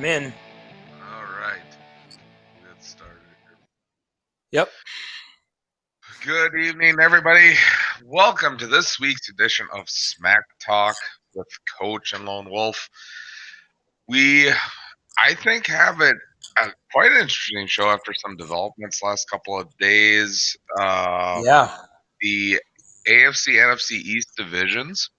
I'm in. All right. Get started. Yep. Good evening, everybody. Welcome to this week's edition of Smack Talk with Coach and Lone Wolf. I think, have quite an interesting show after some developments last couple of days. Yeah. The AFC NFC East Divisions.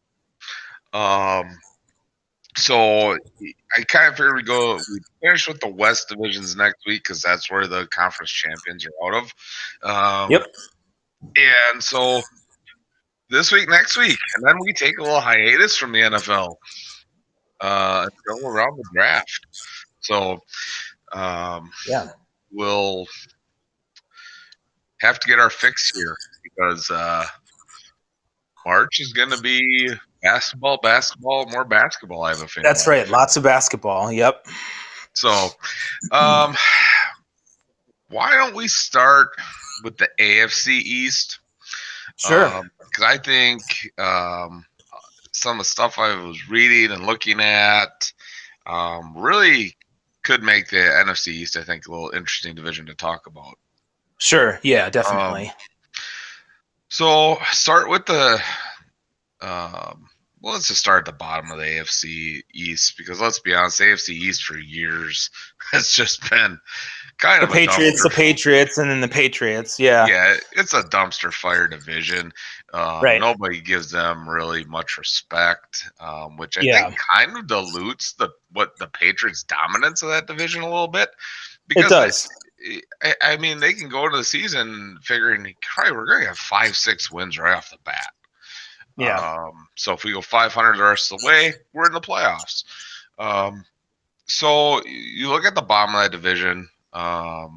So I kind of figured we finish with the West Divisions next week because that's where the conference champions are out of. Yep. And so this week, next week, and then we take a little hiatus from the NFL until around the draft. So we'll have to get our fix here because March is going to be basketball, more basketball. I have a feeling. That's right. Lots of basketball. Yep. So, why don't we start with the AFC East? Sure. Because I think some of the stuff I was reading and looking at really could make the NFC East, I think, a little interesting division to talk about. Sure. Yeah, definitely. So start with the let's just start at the bottom of the AFC East because let's be honest, the AFC East for years has just been kind of the Patriots, and then the Patriots. Yeah. Yeah, it's a dumpster fire division. Right. Nobody gives them really much respect, which I think kind of dilutes the Patriots' dominance of that division a little bit. Because it does. I mean, they can go into the season figuring, we're going to have 5-6 wins right off the bat. Yeah. So if we go 500 the rest of the way, we're in the playoffs. So you look at the bottom of that division, the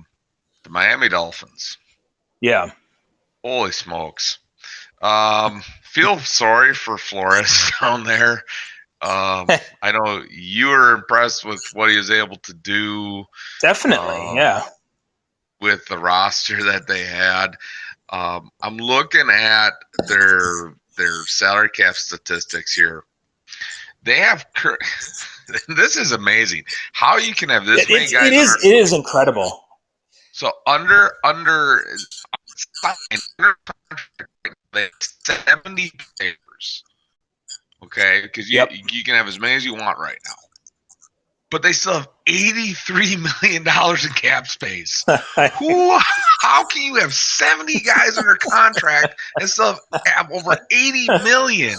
Miami Dolphins. Yeah. Holy smokes. Feel sorry for Flores down there. I know you were impressed with what he was able to do. Definitely, yeah. With the roster that they had. I'm looking at their salary cap statistics here. They have this is amazing. How you can have this many guys. It is incredible. So under 70 players. Okay, because you can have as many as you want right now. But they still have $83 million in cap space. How can you have 70 guys under contract and still have over $80 million?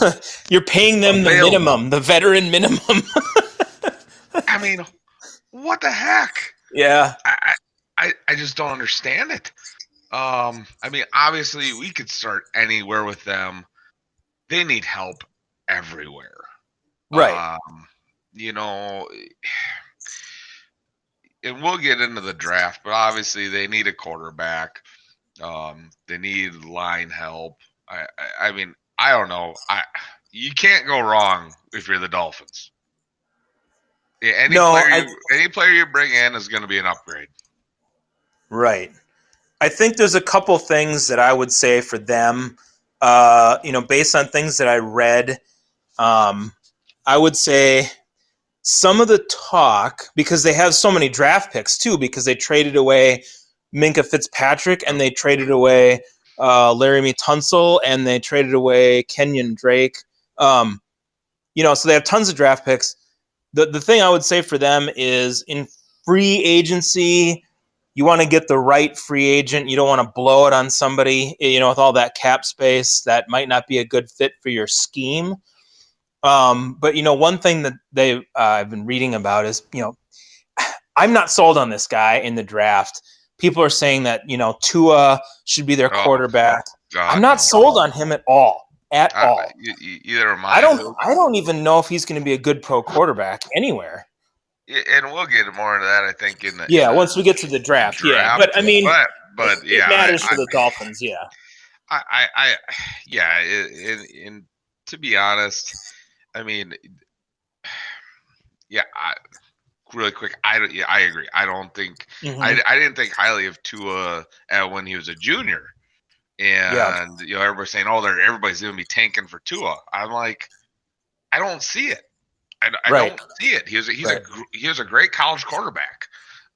You're paying them the minimum, the veteran minimum. I mean, what the heck? Yeah. I just don't understand it. I mean, obviously, we could start anywhere with them. They need help everywhere. Right. You know, and we'll get into the draft, but obviously they need a quarterback. They need line help. I mean, I don't know. You can't go wrong if you're the Dolphins. Any player you bring in is going to be an upgrade. Right. I think there's a couple things that I would say for them. Based on things that I read, I would say some of the talk, because they have so many draft picks too, because they traded away Minka Fitzpatrick and they traded away Laramie Tunsil and they traded away Kenyon Drake. So they have tons of draft picks. The thing I would say for them is in free agency, you want to get the right free agent. You don't want to blow it on somebody, with all that cap space that might not be a good fit for your scheme. But one thing that I've been reading about is, I'm not sold on this guy in the draft. People are saying that, Tua should be their quarterback. God, I'm not sold on him at all. All. Either am I don't even know if he's going to be a good pro quarterback anywhere. And we'll get more into that, I think, once we get to the draft. Yeah, but I mean, it matters for the Dolphins. Yeah. And to be honest, I mean, really quick, I agree. I don't think I didn't think highly of Tua when he was a junior, and everybody's saying, everybody's going to be tanking for Tua. I'm like, I don't see it. I don't see it. He was a great college quarterback.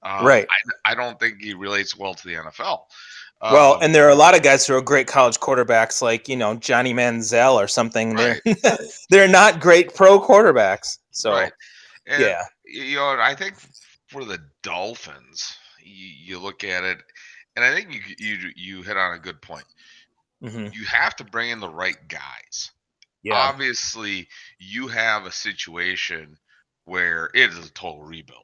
Right. I don't think he relates well to the NFL. Well, and there are a lot of guys who are great college quarterbacks, like Johnny Manziel or something. Right. They're not great pro quarterbacks. So right. And, yeah, I think for the Dolphins, you look at it, and I think you hit on a good point. mm-hmm. You have to bring in the right guys. Yeah. Obviously, you have a situation where it is a total rebuild.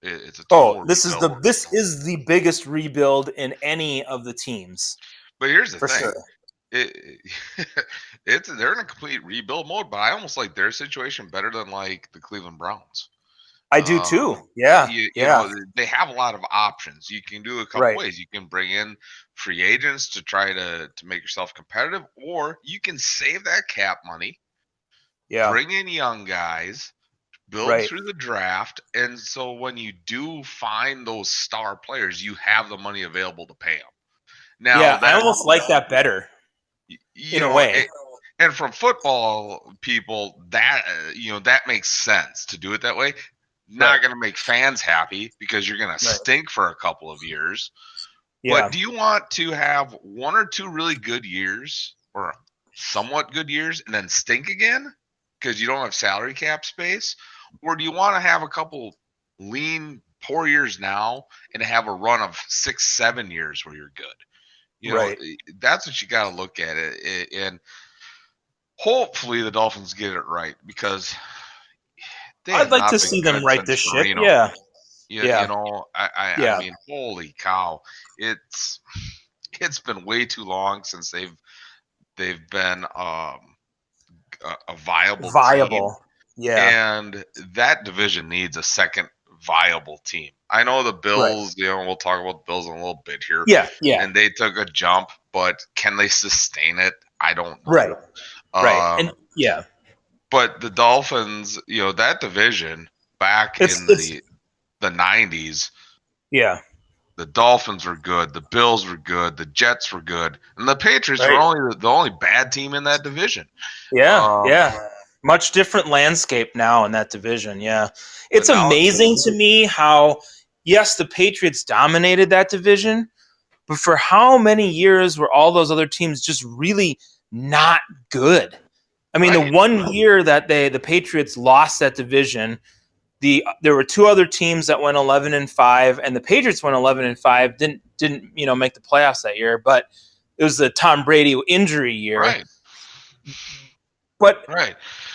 It's a total this rebuild. This is the biggest rebuild in any of the teams. But here's the for thing. Sure. They're in a complete rebuild mode, but I almost like their situation better than like the Cleveland Browns. I do too. Yeah. You know, they have a lot of options. You can do a couple ways. You can bring in free agents to try to make yourself competitive, or you can save that cap money. Yeah. Bring in young guys, build through the draft, and so when you do find those star players, you have the money available to pay them. Now, I almost like that better. In a way. And from football people, that that makes sense to do it that way. Not going to make fans happy because you're going to stink for a couple of years. Yeah. But do you want to have one or two really good years or somewhat good years and then stink again because you don't have salary cap space? Or do you want to have a couple lean, poor years now and have a run of 6-7 years where you're good? You know, that's what you got to look at it. And hopefully the Dolphins get it right because I'd like to see them right this ship. Yeah. You know, I mean, holy cow. It's been way too long since they've been a viable team. Yeah. And that division needs a second viable team. I know the Bills, we'll talk about the Bills in a little bit here. Yeah. And they took a jump, but can they sustain it? I don't know. Right. And but the Dolphins, that division back in the 90s. Yeah. The Dolphins were good. The Bills were good. The Jets were good. And the Patriots were only the only bad team in that division. Yeah. Much different landscape now in that division. Yeah. It's amazing to me how, yes, the Patriots dominated that division, but for how many years were all those other teams just really not good? I mean, the one year that the Patriots lost that division, there were two other teams that went 11-5, and the Patriots went 11-5. Didn't make the playoffs that year, but it was the Tom Brady injury year. Right. But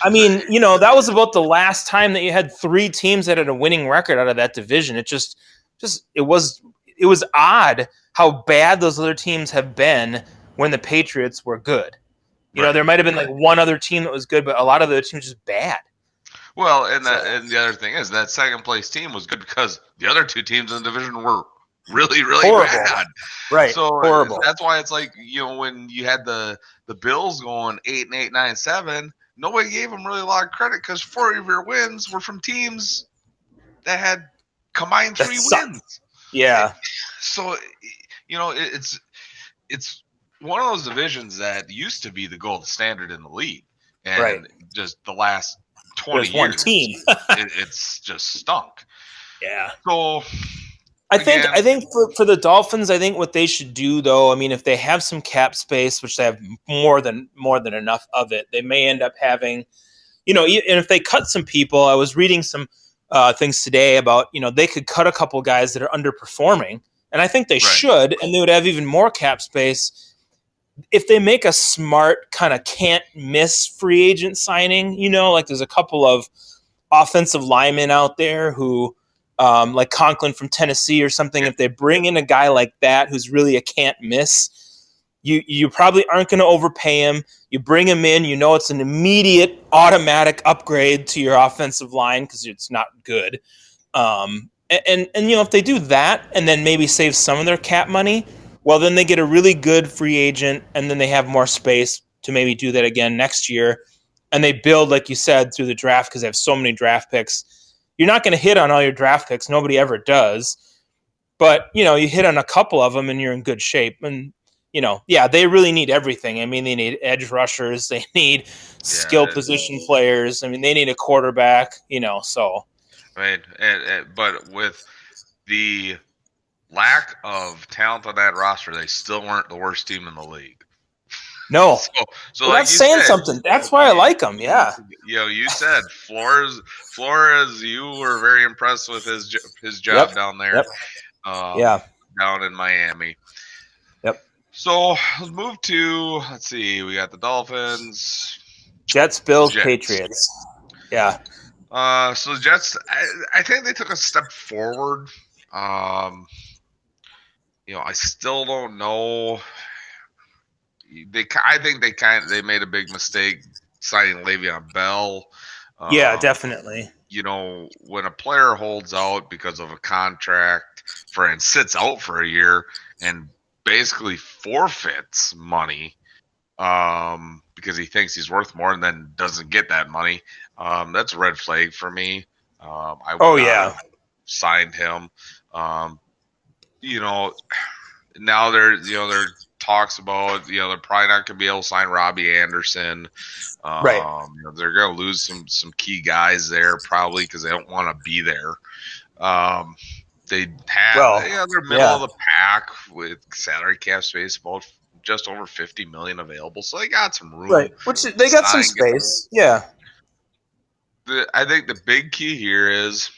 I mean, that was about the last time that you had three teams that had a winning record out of that division. It it was odd how bad those other teams have been when the Patriots were good. There might have been like one other team that was good, but a lot of the other teams were just bad. Well, and the other thing is that second place team was good because the other two teams in the division were really, really bad. Right. So horrible. That's why it's like, when you had the Bills going 8-8, 9-7, nobody gave them really a lot of credit because 4 of your wins were from teams that had combined 3 wins. Yeah. So, it's one of those divisions that used to be the gold standard in the league. And just the last 20 years, one team. it's just stunk. Yeah. So I think for the Dolphins, I think what they should do, though, I mean, if they have some cap space, which they have more than enough of it, they may end up having, and if they cut some people, I was reading some things today about, they could cut a couple guys that are underperforming, and I think they should, and they would have even more cap space if they make a smart kind of can't miss free agent signing. Like there's a couple of offensive linemen out there who, like Conklin from Tennessee or something, if they bring in a guy like that who's really a can't miss, you probably aren't going to overpay him. You bring him in, it's an immediate automatic upgrade to your offensive line because it's not good. And if they do that and then maybe save some of their cap money, well, then they get a really good free agent, and then they have more space to maybe do that again next year. And they build, like you said, through the draft because they have so many draft picks. You're not going to hit on all your draft picks. Nobody ever does. But, you hit on a couple of them and you're in good shape. And, they really need everything. I mean, they need edge rushers, they need skill position players. I mean, they need a quarterback. So. Right, but with the lack of talent on that roster, they still weren't the worst team in the league. No, so like that's you saying said, something. That's why I like him. Yeah. You said Flores. You were very impressed with his job down there. Down in Miami. Yep. So let's move to. Let's see. We got the Dolphins, Jets, Bills, Patriots. Yeah. So the Jets, I think they took a step forward. I still don't know. I think they made a big mistake signing Le'Veon Bell. Yeah, definitely. When a player holds out because of a contract and sits out for a year and basically forfeits money because he thinks he's worth more and then doesn't get that money, that's a red flag for me. I would not have signed him. Now there talks about they're probably not going to be able to sign Robbie Anderson. Right. They're going to lose some key guys there probably because they don't want to be there. They're middle of the pack with salary cap space, about just over $50 million available, so they got some room. Right, which they got some space. Yeah. I think the big key here is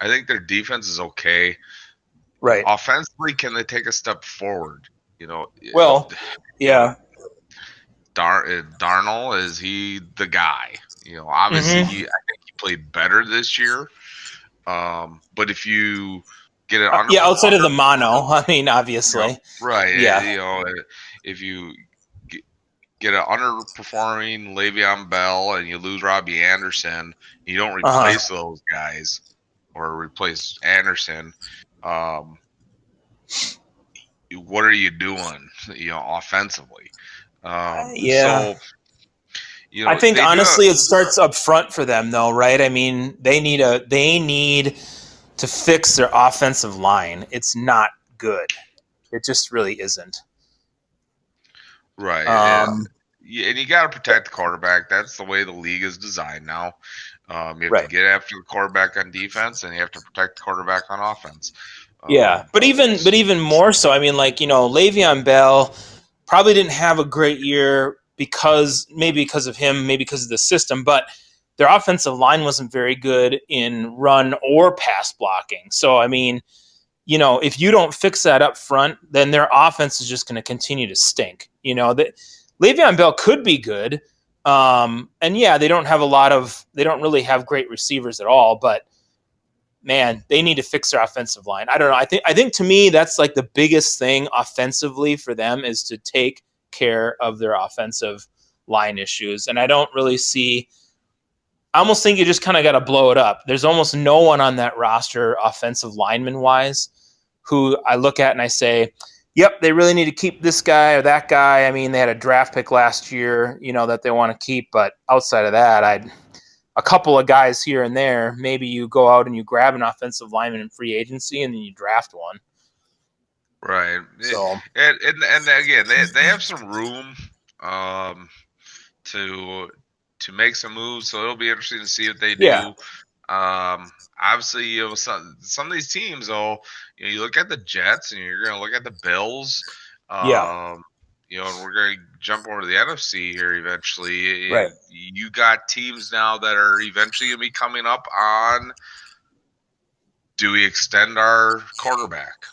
I think their defense is okay. Right. Offensively, can they take a step forward? Darnold, is he the guy? Obviously, I think he played better this year. But if you get an outside of the mono, I mean, obviously, right? If you get an underperforming Le'Veon Bell and you lose Robbie Anderson, you don't replace those guys or replace Anderson. What are you doing, offensively? So, I think honestly, it starts up front for them, though, right? I mean, they need to fix their offensive line. It's not good. It just really isn't. Right. And you got to protect the quarterback. That's the way the league is designed now. You have to get after the quarterback on defense, and you have to protect the quarterback on offense. But even more so. I mean, Le'Veon Bell probably didn't have a great year because of him, maybe because of the system, but their offensive line wasn't very good in run or pass blocking. So, I mean, if you don't fix that up front, then their offense is just going to continue to stink. Le'Veon Bell could be good. And they don't really have great receivers at all, but man, they need to fix their offensive line. I don't know. I think to me, that's like the biggest thing offensively for them is to take care of their offensive line issues. And I don't really see, I almost think you just kind of got to blow it up. There's almost no one on that roster offensive lineman wise who I look at and I say, yep, they really need to keep this guy or that guy. I mean, they had a draft pick last year, that they want to keep, but outside of that, a couple of guys here and there, maybe you go out and you grab an offensive lineman in free agency and then you draft one. Right. So and again, they have some room to make some moves, so it'll be interesting to see what they do. Yeah. Obviously, some of these teams, though, you look at the Jets and you're going to look at the Bills. And we're going to jump over to the NFC here eventually. Right. You got teams now that are eventually going to be coming up on, do we extend our quarterback?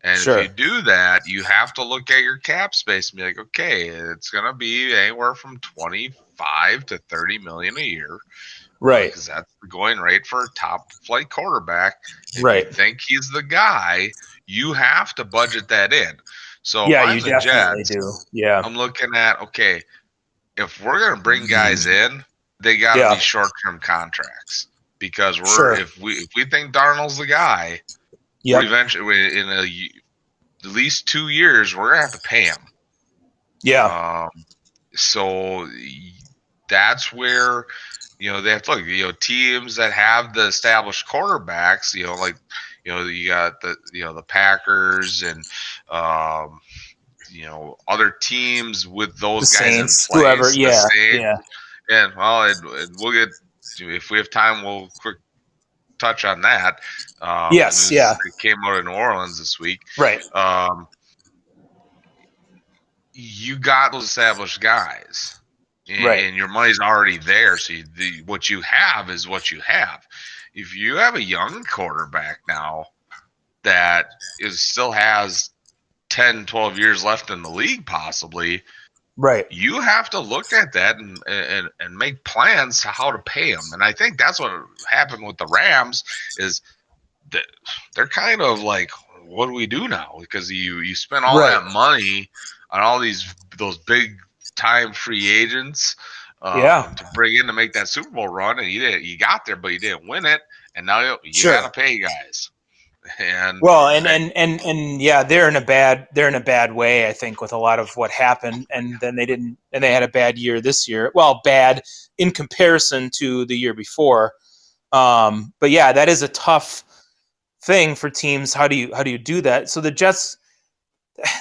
And if you do that, you have to look at your cap space and be like, okay, it's going to be anywhere from 25 to 30 million a year. Right. Because that's the going rate for a top flight quarterback. If you think he's the guy, you have to budget that in. So if I'm the Jets, I'm looking at, okay, if we're going to bring guys in, they got to be short-term contracts. Because if we think Darnold's the guy, we're eventually in at least 2 years, we're going to have to pay him. Yeah. So that's where they have to look. Teams that have the established quarterbacks, you got the Packers and other teams with those The guys in Saints, whoever, place, the yeah, Saints, yeah. and we'll get, if we have time, we'll quick touch on that. The Yes, news yeah, that came out of New Orleans this week. right, You got those established guys, right, and your money's already there. So what you have is what you have. If you have a young quarterback now that still has 10, 12 years left in the league, possibly, right, you have to look at that and make plans to how to pay them. And I think that's what happened with the Rams is that they're kind of like, what do we do now? Because you spend all right, that money on all those big time free agents yeah, to bring in to make that Super Bowl run, and you got there, but you didn't win it, and now you got sure. to pay guys. And Well, and yeah, they're in a bad way, I think, with a lot of what happened, and then they had a bad year this year. Well, bad in comparison to the year before. But yeah, that is a tough thing for teams. How do you do that? So the Jets,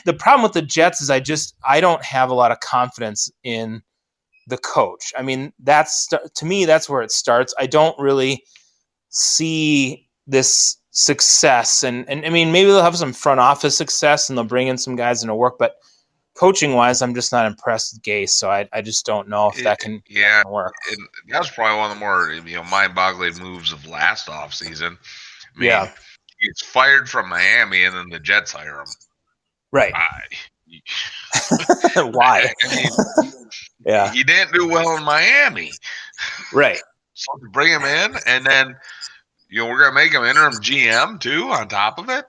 the problem with the Jets is I don't have a lot of confidence in the coach. I mean, to me, that's where it starts. I don't really see this success, and I mean, maybe they'll have some front office success and they'll bring in some guys into work, but coaching wise, I'm just not impressed with Gase. So I just don't know if that can work. And that was probably one of the more mind-boggling moves of last offseason. I mean, Yeah, he's fired from Miami, and then the Jets hire him. right. Why? I mean, Yeah, he didn't do well in Miami. right. So to bring him in, and then we're gonna make him interim GM too on top of it.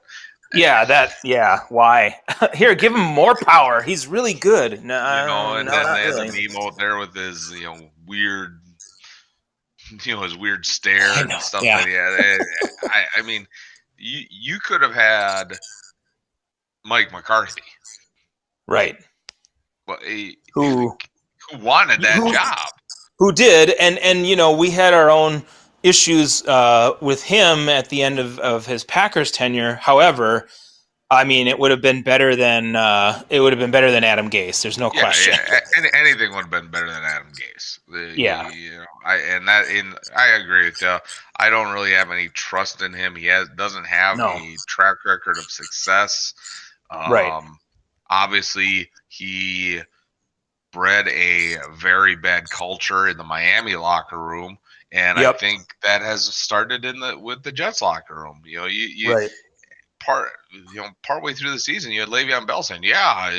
Yeah. Why? Here, give him more power. He's really good. No, And then not they had really. the meme out there with his weird, his weird stare I and know. stuff Yeah. that he had. I mean, you could have had Mike McCarthy, Right. but Who who wanted that job. Who did, and we had our own issues with him at the end of his Packers tenure. However, I mean, it would have been better than Adam Gase. There's no question. Anything would have been better than Adam Gase. Yeah. I agree with you. I don't really have any trust in him. He doesn't have No. a track record of success. Right. Obviously, he bred a very bad culture in the Miami locker room, and Yep. I think that has started with the Jets locker room. Right. Partway through the season, you had Le'Veon Bell saying, "Yeah,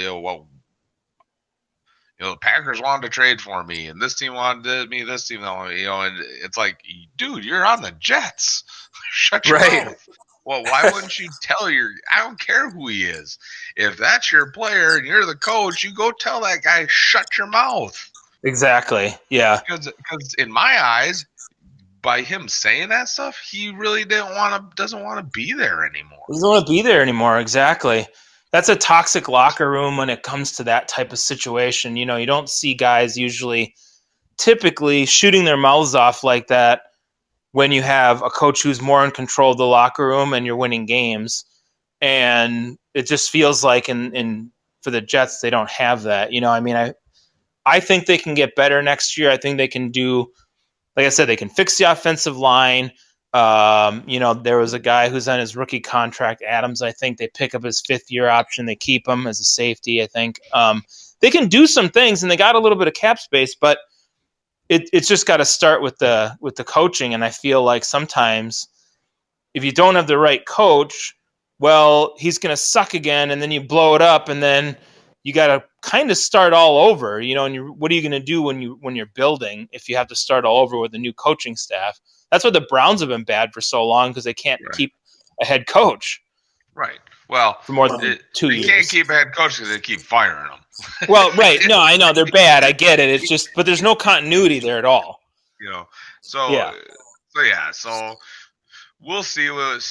the Packers wanted to trade for me, and this team wanted me, this team, and it's like, dude, you're on the Jets. Shut your mouth. Well, why wouldn't you tell I don't care who he is. If that's your player and you're the coach, you go tell that guy, shut your mouth. Exactly. Yeah. Because in my eyes, by him saying that stuff, he really doesn't want to be there anymore. He doesn't want to be there anymore. Exactly. That's a toxic locker room when it comes to that type of situation. You don't see guys typically shooting their mouths off like that when you have a coach who's more in control of the locker room and you're winning games. And it just feels like for the Jets, they don't have that. I mean, I think they can get better next year. I think they can do, like I said, they can fix the offensive line. There was a guy who's on his rookie contract, Adams. I think they pick up his 5th-year option. They keep him as a safety. I think they can do some things, and they got a little bit of cap space, but it's just got to start with the coaching. And I feel like sometimes if you don't have the right coach, well, he's going to suck again, and then you blow it up, and then you got to kind of start all over. And what are you going to do when you're building if you have to start all over with a new coaching staff? That's why the Browns have been bad for so long, because they can't keep a head coach. Right. Well, for more than 2 years. They can't keep a head coach because they keep firing them. Well, right. No, I know they're bad. I get it. It's just, but there's no continuity there at all. So we'll see what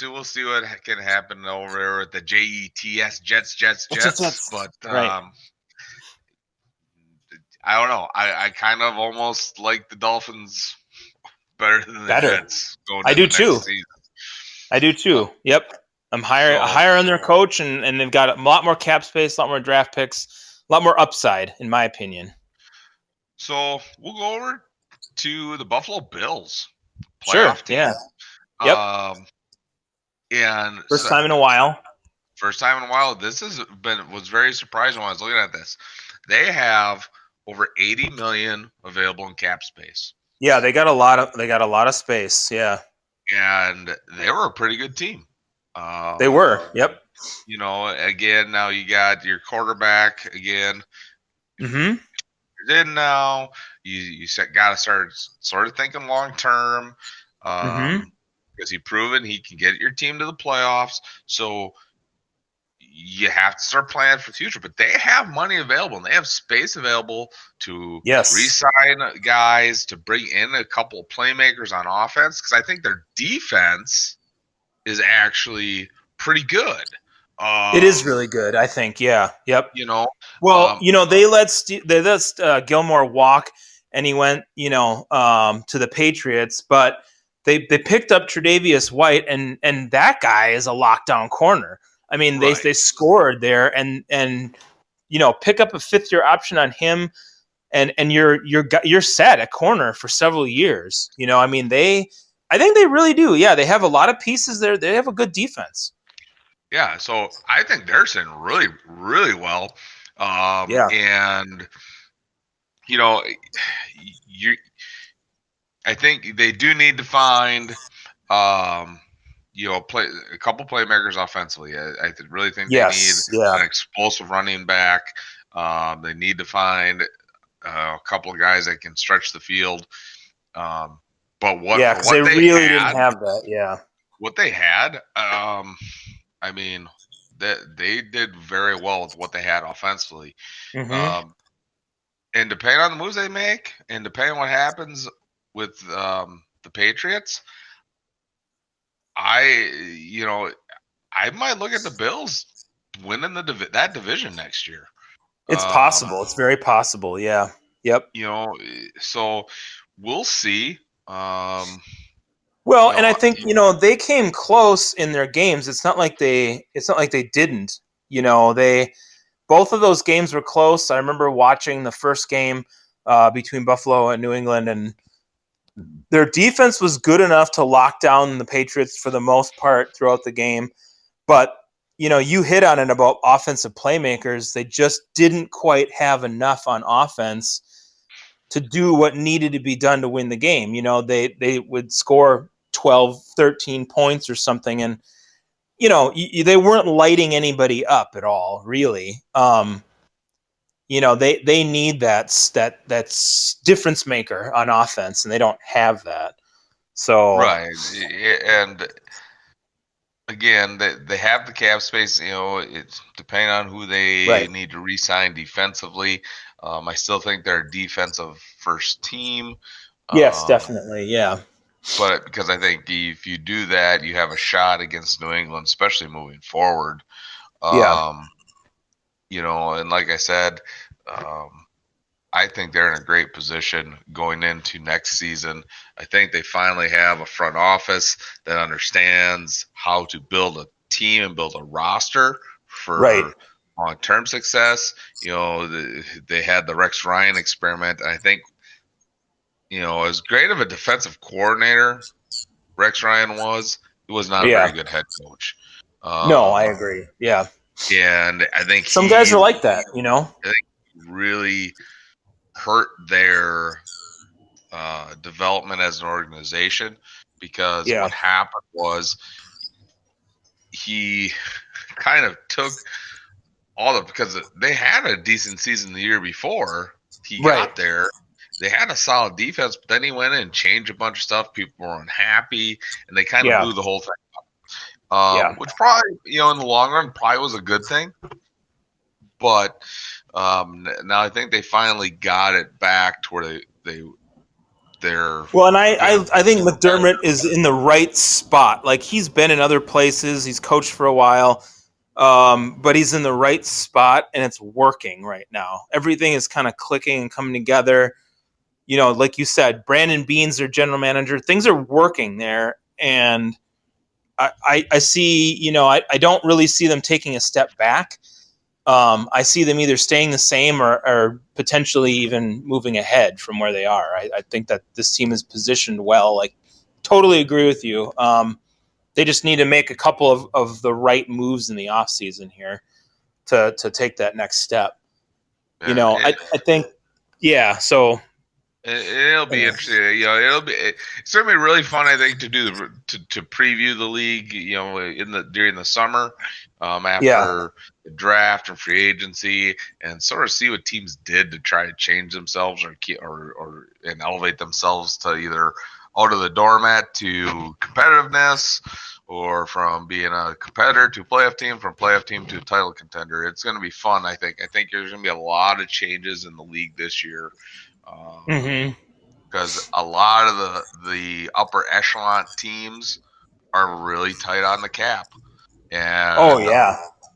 can happen over there at the Jets. But I don't know. I kind of almost like the Dolphins better than the Jets. I do too. Yep. I'm higher on their coach, and they've got a lot more cap space, a lot more draft picks, a lot more upside, in my opinion. So we'll go over to the Buffalo Bills Sure. playoff team. Yeah. Yep. And First time in a while. This was very surprising when I was looking at this. They have over 80 million available in cap space. Yeah, they got a lot of space. Yeah. And they were a pretty good team. They were. Yep. You know, again, now you got your quarterback again. Mm-hmm. You're in now. You got to start sort of thinking long term. Because he's proven he can get your team to the playoffs. So you have to start planning for the future. But they have money available, and they have space available to re-sign guys, to bring in a couple of playmakers on offense. Because I think their defense is actually pretty good. It is really good, I think. Yeah. Yep. You know, well, they let Gilmore walk, and he went, to the Patriots, but they picked up Tre'Davious White, and that guy is a lockdown corner. I mean, they scored there, and pick up a 5th-year option on him, and you're set at corner for several years. I mean, I think they really do. Yeah, they have a lot of pieces there. They have a good defense. Yeah, so I think they're sitting really, really well. And I think they do need to find a couple playmakers offensively. I really think they need an explosive running back. They need to find a couple of guys that can stretch the field. But because they really didn't have that. Yeah, what they had, I mean, they did very well with what they had offensively. Mm-hmm. And depending on the moves they make, and depending on what happens with the Patriots, I might look at the Bills winning that division next year. It's possible. It's very possible. Yeah. Yep. So we'll see. Well, and I think they came close in their games. It's not like they didn't. Both of those games were close. I remember watching the first game between Buffalo and New England, and their defense was good enough to lock down the Patriots for the most part throughout the game. But you hit on it about offensive playmakers. They just didn't quite have enough on offense to do what needed to be done to win the game. They would score 12, 13 points or something, and they weren't lighting anybody up at all, really. They need that difference maker on offense, and they don't have that. So right, and again, they have the cap space. It's depending on who they need to re-sign defensively. I still think they're a defensive first team. Yes, definitely, yeah. But because I think if you do that, you have a shot against New England, especially moving forward. And like I said, I think they're in a great position going into next season. I think they finally have a front office that understands how to build a team and build a roster for long-term success. They had the Rex Ryan experiment. And I think, as great of a defensive coordinator Rex Ryan was, he was not a very good head coach. No, I agree. Yeah. And I think some guys are like that, I think he really hurt their development as an organization, because what happened was he kind of took because they had a decent season the year before he got there. They had a solid defense, but then he went in and changed a bunch of stuff. People were unhappy, and they kind of blew the whole thing up. Which probably, in the long run, probably was a good thing. But now I think they finally got it back to where they're. Well, and I think McDermott is in the right spot. Like, he's been in other places. He's coached for a while. But he's in the right spot, and it's working right now. Everything is kind of clicking and coming together. Like you said, Brandon Beane's their general manager. Things are working there, and I see, I don't really see them taking a step back. I see them either staying the same or potentially even moving ahead from where they are. I think that this team is positioned well. Like, totally agree with you. They just need to make a couple of the right moves in the offseason here to take that next step. Yeah, I think, yeah. So it'll be interesting. It's gonna be really fun. I think to do to preview the league. During the summer, after the draft and free agency, and sort of see what teams did to try to change themselves or and elevate themselves to either out of the doormat to competitiveness, or from being a competitor to a playoff team, from playoff team to a title contender. It's going to be fun. I think there's going to be a lot of changes in the league this year. Because a lot of the upper echelon teams are really tight on the cap, and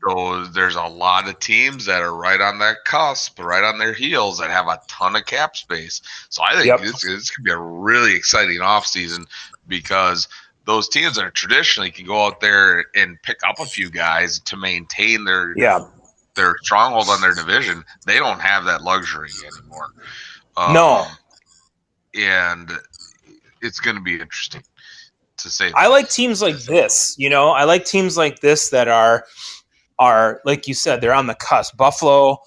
so there's a lot of teams that are right on that cusp, right on their heels, that have a ton of cap space. So I think it's going to be a really exciting offseason, because those teams that are traditionally can go out there and pick up a few guys to maintain their stronghold on their division. They don't have that luxury anymore. No. And it's going to be interesting, to say. I like teams like this. I like teams like this that are like you said, they're on the cusp. Buffalo,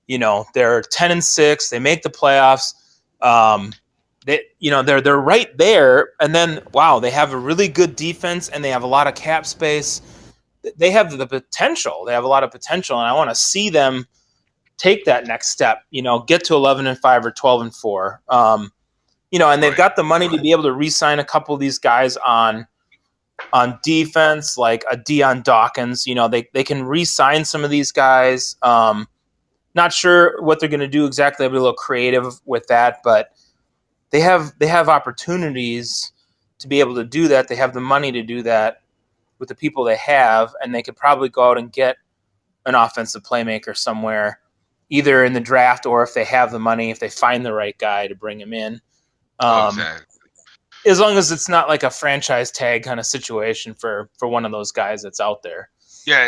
they're 10-6. They make the playoffs. They're right there, and then they have a really good defense, and they have a lot of cap space. They have the potential. They have a lot of potential, and I want to see them take that next step. Get to 11-5 or 12-4. And they've got the money to be able to re-sign a couple of these guys on defense, like a Deion Dawkins. They can re-sign some of these guys. Not sure what they're going to do exactly. They'll be a little creative with that, but they have opportunities to be able to do that. They have the money to do that with the people they have, and they could probably go out and get an offensive playmaker somewhere, either in the draft or if they have the money, if they find the right guy to bring him in. Exactly. As long as it's not like a franchise tag kind of situation for one of those guys that's out there. Yeah,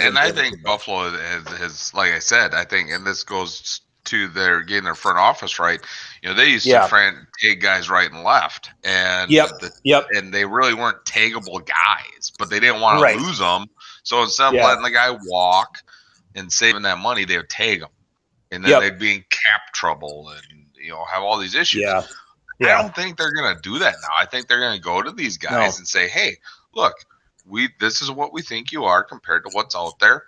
and I think Buffalo has, like I said, I think, and this goes to getting their front office right. They used to tag guys right and left, and and they really weren't taggable guys, but they didn't want to lose them. So instead of letting the guy walk and saving that money, they would tag him, and then they'd be in cap trouble and have all these issues. I don't think they're going to do that now. I think they're going to go to these guys and say, "Hey, look, this is what we think you are compared to what's out there.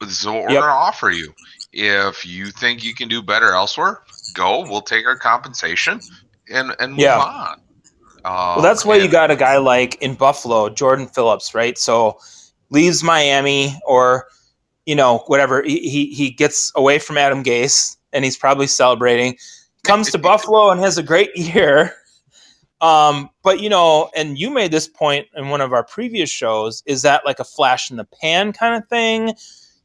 This is what we're going to offer you. If you think you can do better elsewhere, go. We'll take our compensation and move on." Well, that's why you got a guy like in Buffalo, Jordan Phillips, right? So leaves Miami or whatever. He gets away from Adam Gase, and he's probably celebrating. Comes to Buffalo and has a great year. But, and you made this point in one of our previous shows, is that like a flash in the pan kind of thing?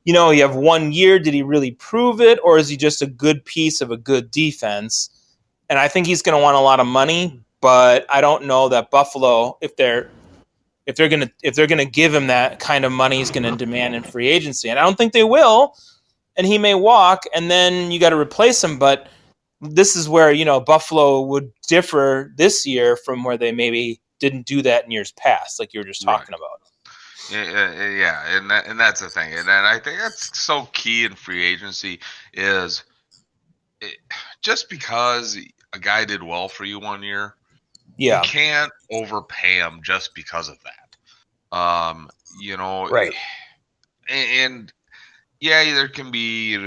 You have 1 year. Did he really prove it? Or is he just a good piece of a good defense? And I think he's going to want a lot of money, but I don't know that Buffalo, if they're going to give him that kind of money, he's going to demand in free agency. And I don't think they will. And he may walk, and then you got to replace him. But this is where, Buffalo would differ this year from where they maybe didn't do that in years past, like you were just talking about. Yeah, and that's the thing. And I think that's so key in free agency is just because a guy did well for you 1 year, you can't overpay him just because of that. Right. And there can be,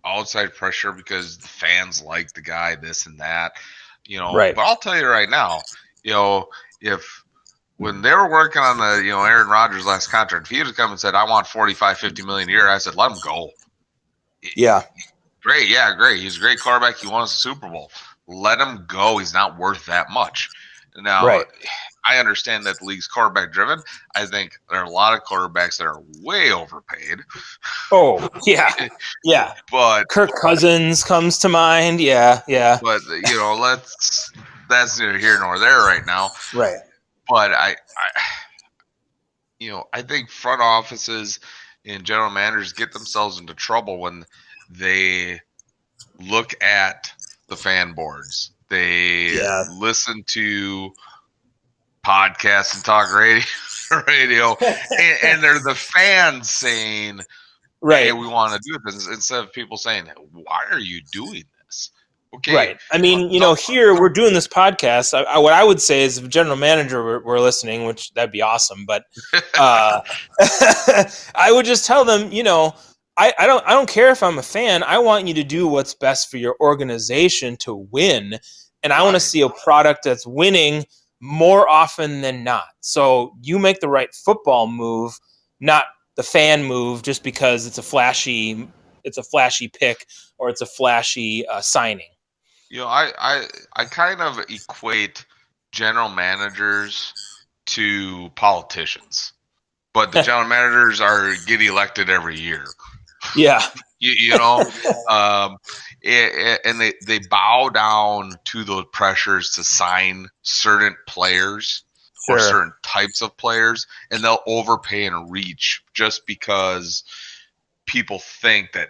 outside pressure because the fans like the guy, this and that, Right. But I'll tell you right now, if when they were working on the, Aaron Rodgers last contract, if he had come and said, "I want 45, 50 million a year," I said, let him go. Yeah. Great. Yeah, great. He's a great quarterback. He won us a Super Bowl. Let him go. He's not worth that much. Now, I understand that the league's quarterback driven. I think there are a lot of quarterbacks that are way overpaid. Oh, yeah. Yeah. But Kirk Cousins comes to mind. Yeah. But, that's neither here nor there right now. Right. But I think front offices and general managers get themselves into trouble when they look at the fan boards. They listen to podcasts and talk radio, and they're the fans saying, "Hey, we want to do this," instead of people saying, "Why are you doing this?" Okay, right. I mean, here we're doing this podcast. What I would say is, if a general manager were listening, which that'd be awesome, but I would just tell them, I don't care if I'm a fan. I want you to do what's best for your organization to win, and I want to see a product that's winning more often than not. So you make the right football move, not the fan move, just because it's a flashy pick or it's a flashy signing. I kind of equate general managers to politicians, but the general managers get elected every year. Yeah. And they bow down to those pressures to sign certain players or certain types of players, and they'll overpay and reach just because people think that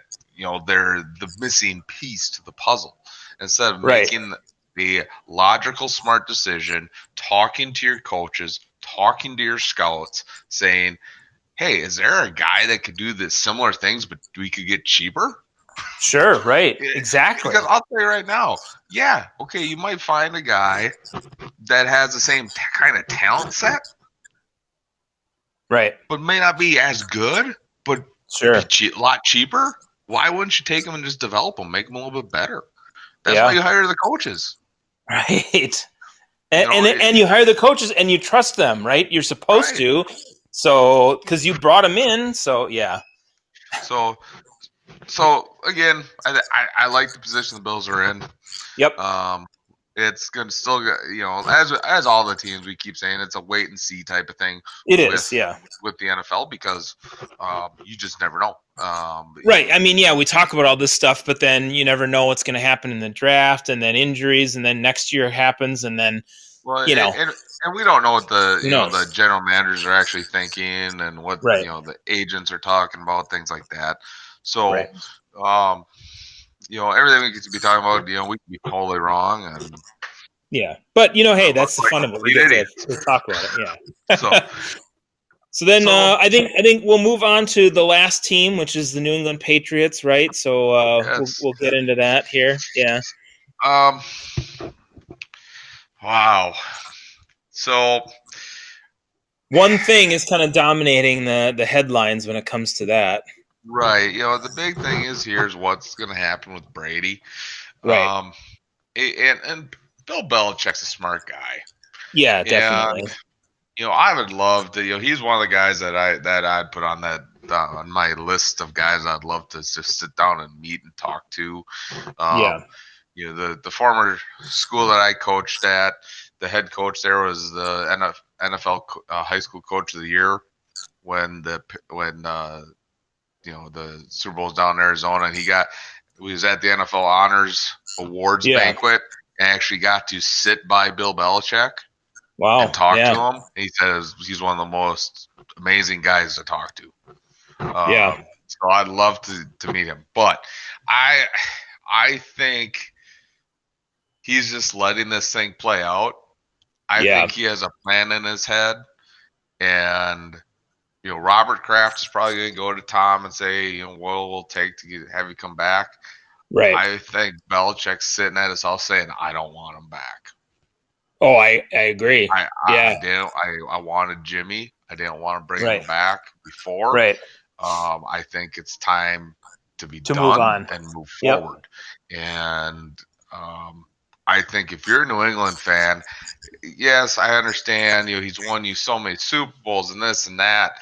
they're the missing piece to the puzzle, instead of making the logical, smart decision, talking to your coaches, talking to your scouts, saying, "Hey, is there a guy that could do the similar things, but we could get cheaper?" Sure, right, exactly. Because I'll tell you right now, okay, you might find a guy that has the same kind of talent set, right, but may not be as good, but sure, a lot cheaper. Why wouldn't you take them and just develop them, make them a little bit better? That's why you hire the coaches, right? And you hire the coaches and you trust them, right? You're supposed to, so because you brought them in, so yeah. So again, I like the position the Bills are in. Yep. It's going to still, as all the teams, we keep saying, it's a wait and see type of thing. It is, with the NFL, because you just never know. Right. I mean, we talk about all this stuff, but then you never know what's going to happen in the draft, and then injuries, and then next year happens, and then and we don't know what the general managers are actually thinking, and what the agents are talking about, things like that. So, everything we could be talking about, we could be totally wrong, and but hey, that's the fun of it. We get to talk about it. Yeah. So then I think we'll move on to the last team, which is the New England Patriots, right? So we'll get into that here. Yeah. Wow. So one thing is kind of dominating the headlines when it comes to that. Right. The big thing is what's going to happen with Brady. Right. And Bill Belichick's a smart guy. Yeah, definitely. And, I would love to. He's one of the guys that I'd put on that on my list of guys I'd love to just sit down and meet and talk to. The former school that I coached at, the head coach there was the NFL high school coach of the year when the Super Bowl's down in Arizona, and he was at the NFL Honors Awards banquet and actually got to sit by Bill Belichick. Wow. And talk to him. He says he's one of the most amazing guys to talk to. So I'd love to meet him. But I think he's just letting this thing play out. I think he has a plan in his head. And, Robert Kraft is probably going to go to Tom and say, what will it take to have you come back? Right. I think Belichick's sitting at his house saying, I don't want him back. Oh, I agree. I wanted Jimmy. I didn't want to bring him back before. Right. I think it's time to done move on and move forward. And I think if you're a New England fan, yes, I understand. He's won you so many Super Bowls and this and that.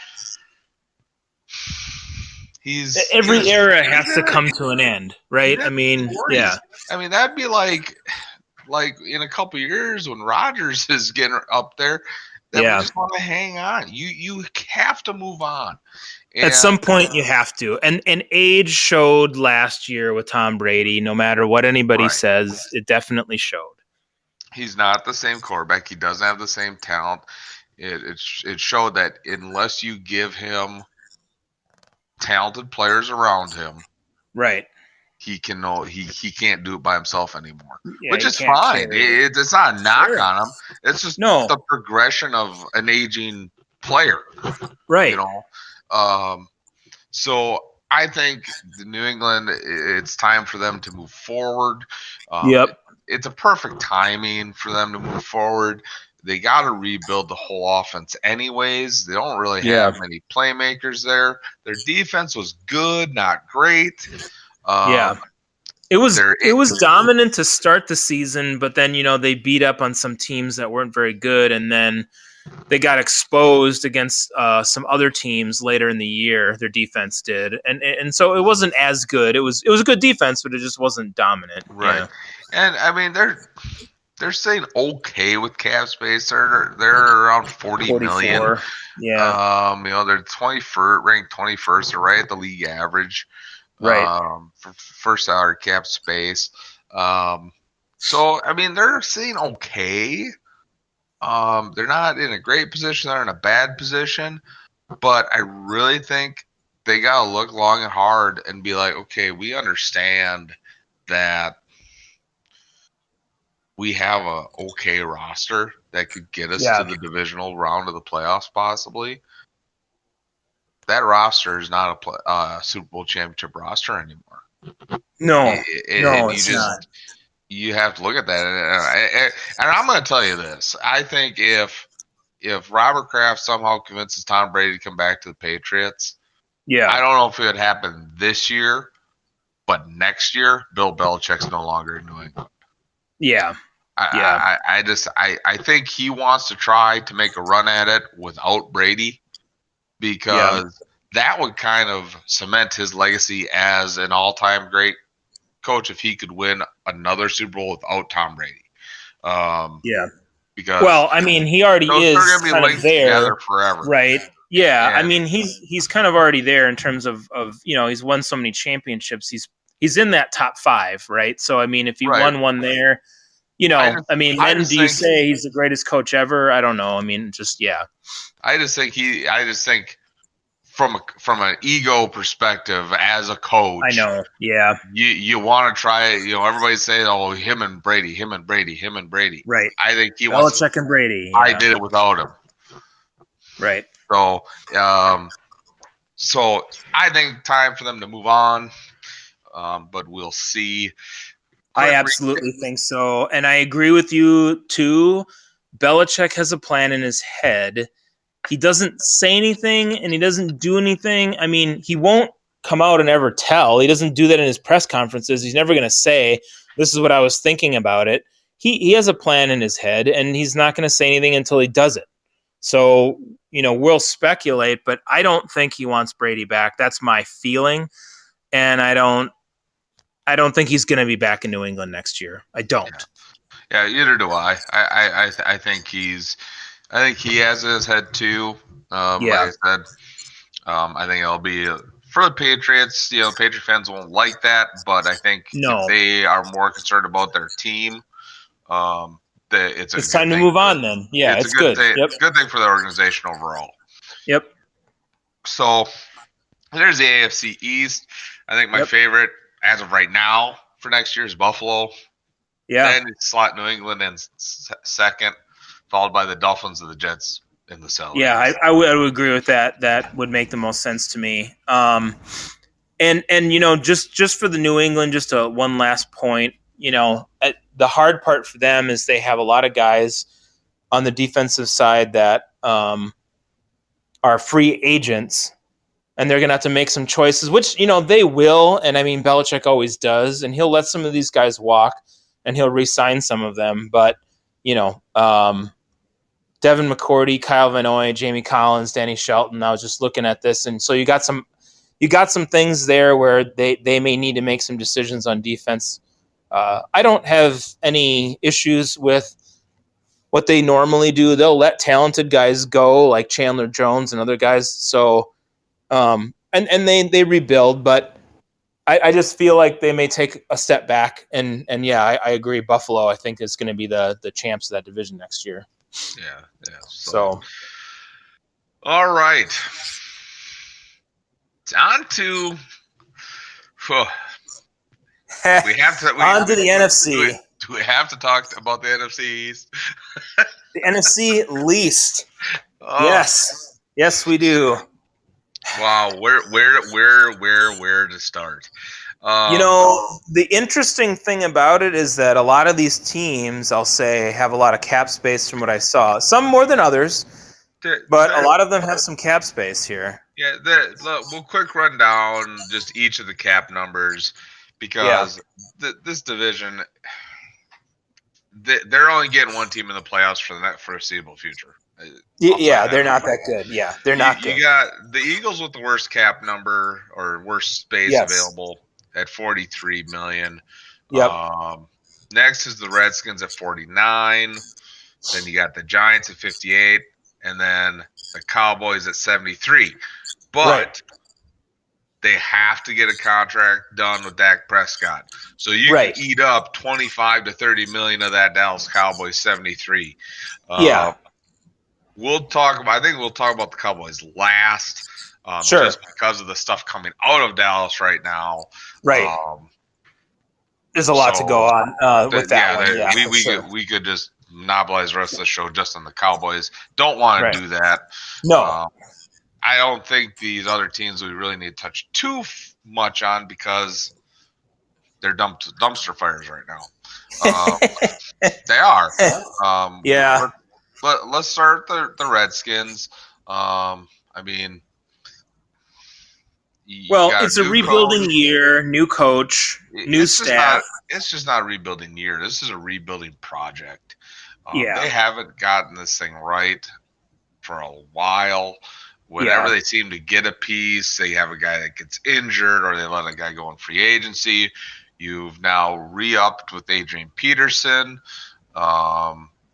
Every era has to come to an end, right? I mean, that'd be like in a couple of years when Rodgers is getting up there, that we just want to hang on. You have to move on. And at some point you have to. And age showed last year with Tom Brady. No matter what anybody says, it definitely showed. He's not the same quarterback. He doesn't have the same talent. it showed that unless you give him talented players around him, right. he can't do it by himself anymore, Yeah, which he is can't fine. carry it. It's not a knock Sure. on him. It's just No. the progression of an aging player, Right. So I think the New England, it's time for them to move forward. Yep. It's a perfect timing for them to move forward. They got to rebuild the whole offense anyways. They don't really have many playmakers there. Their defense was good, not great. Yeah. It was dominant to start the season, but then they beat up on some teams that weren't very good, and then they got exposed against some other teams later in the year. Their defense did, and so it wasn't as good. It was a good defense, but it just wasn't dominant. Right. Yeah. And I mean they're saying okay with cap space. They're around 40 million. 44. Yeah. They're 21st, ranked 21st, they're right at the league average. Right. For salary cap space. So I mean they're saying okay. They're not in a great position, they're in a bad position, but I really think they gotta look long and hard and be like, okay, we understand that we have a okay roster that could get us to the divisional round of the playoffs possibly. That roster is not a Super Bowl championship roster anymore. No, it's not. You have to look at that, and I'm going to tell you this. I think if Robert Kraft somehow convinces Tom Brady to come back to the Patriots, I don't know if it would happen this year, but next year, Bill Belichick's no longer in New England. Yeah. I think he wants to try to make a run at it without Brady, because that would kind of cement his legacy as an all-time great coach if he could win another Super Bowl without Tom Brady. Because I mean, he already is kind of there forever, right? Yeah, I mean, he's kind of already there in terms of he's won so many championships. He's in that top 5, right? So I mean, if he won one there, then do you say he's the greatest coach ever? I don't know. I mean, I just think from an ego perspective as a coach, I know. Yeah. You want to try, everybody's saying, oh, him and Brady. Right. I think he wants Belichick and Brady. Yeah. I did it without him. Right. So I think time for them to move on. But we'll see. I absolutely think so. And I agree with you too. Belichick has a plan in his head. He doesn't say anything and he doesn't do anything. I mean, he won't come out and ever tell. He doesn't do that in his press conferences. He's never going to say, this is what I was thinking about it. He has a plan in his head and he's not going to say anything until he does it. So, we'll speculate, but I don't think he wants Brady back. That's my feeling. And I don't think he's going to be back in New England next year. I don't. Yeah, either do I. I think he has it in his head too. Like I said, I think it'll be for the Patriots. Patriot fans won't like that, but I think if they are more concerned about their team, it's time to move on. Then, it's a good thing. Good thing for the organization overall. Yep. So there's the AFC East. I think my favorite as of right now for next year is Buffalo. Yeah. Then it's slot New England in second, followed by the Dolphins and the Jets in the South. Yeah, I would agree with that. That would make the most sense to me. And just for the New England, just one last point. The hard part for them is they have a lot of guys on the defensive side that are free agents. And they're going to have to make some choices, which, they will. And I mean, Belichick always does. And he'll let some of these guys walk and he'll re-sign some of them. But, Devin McCourty, Kyle Van Noy, Jamie Collins, Danny Shelton. I was just looking at this. And so you got some things there where they may need to make some decisions on defense. I don't have any issues with what they normally do. They'll let talented guys go like Chandler Jones and other guys. So, and they rebuild, but I just feel like they may take a step back. And I agree. Buffalo, I think, is going to be the champs of that division next year. Yeah. So all right. On to we have to on to the NFC. Do we have to talk about the NFC East? The NFC least. Oh, Yes, we do. wow. Where to start? The interesting thing about it is that a lot of these teams, I'll say, have a lot of cap space from what I saw. Some more than others, but a lot of them have some cap space here. Yeah, we'll quick run down just each of the cap numbers because this division, they're only getting one team in the playoffs for the foreseeable future. They're not that good. Yeah, they're not good. You got the Eagles with the worst cap number or worst space available at $43 million. Yep. Next is the Redskins at 49. Then you got the Giants at 58, and then the Cowboys at 73. But they have to get a contract done with Dak Prescott. So you can eat up 25 to 30 million of that Dallas Cowboys 73. We'll talk about the Cowboys last. Just because of the stuff coming out of Dallas right now. Right. There's a lot to go on with that one. Yeah, we could just monopolize the rest of the show just on the Cowboys. Don't want to do that. No. I don't think these other teams we really need to touch too much on because they're dumpster fires right now. They are. Let's start the Redskins. I mean, it's a rebuilding year, new coach, new staff. It's just not a rebuilding year. This is a rebuilding project. They haven't gotten this thing right for a while. Whenever they seem to get a piece, they have a guy that gets injured or they let a guy go in free agency. You've now re-upped with Adrian Peterson.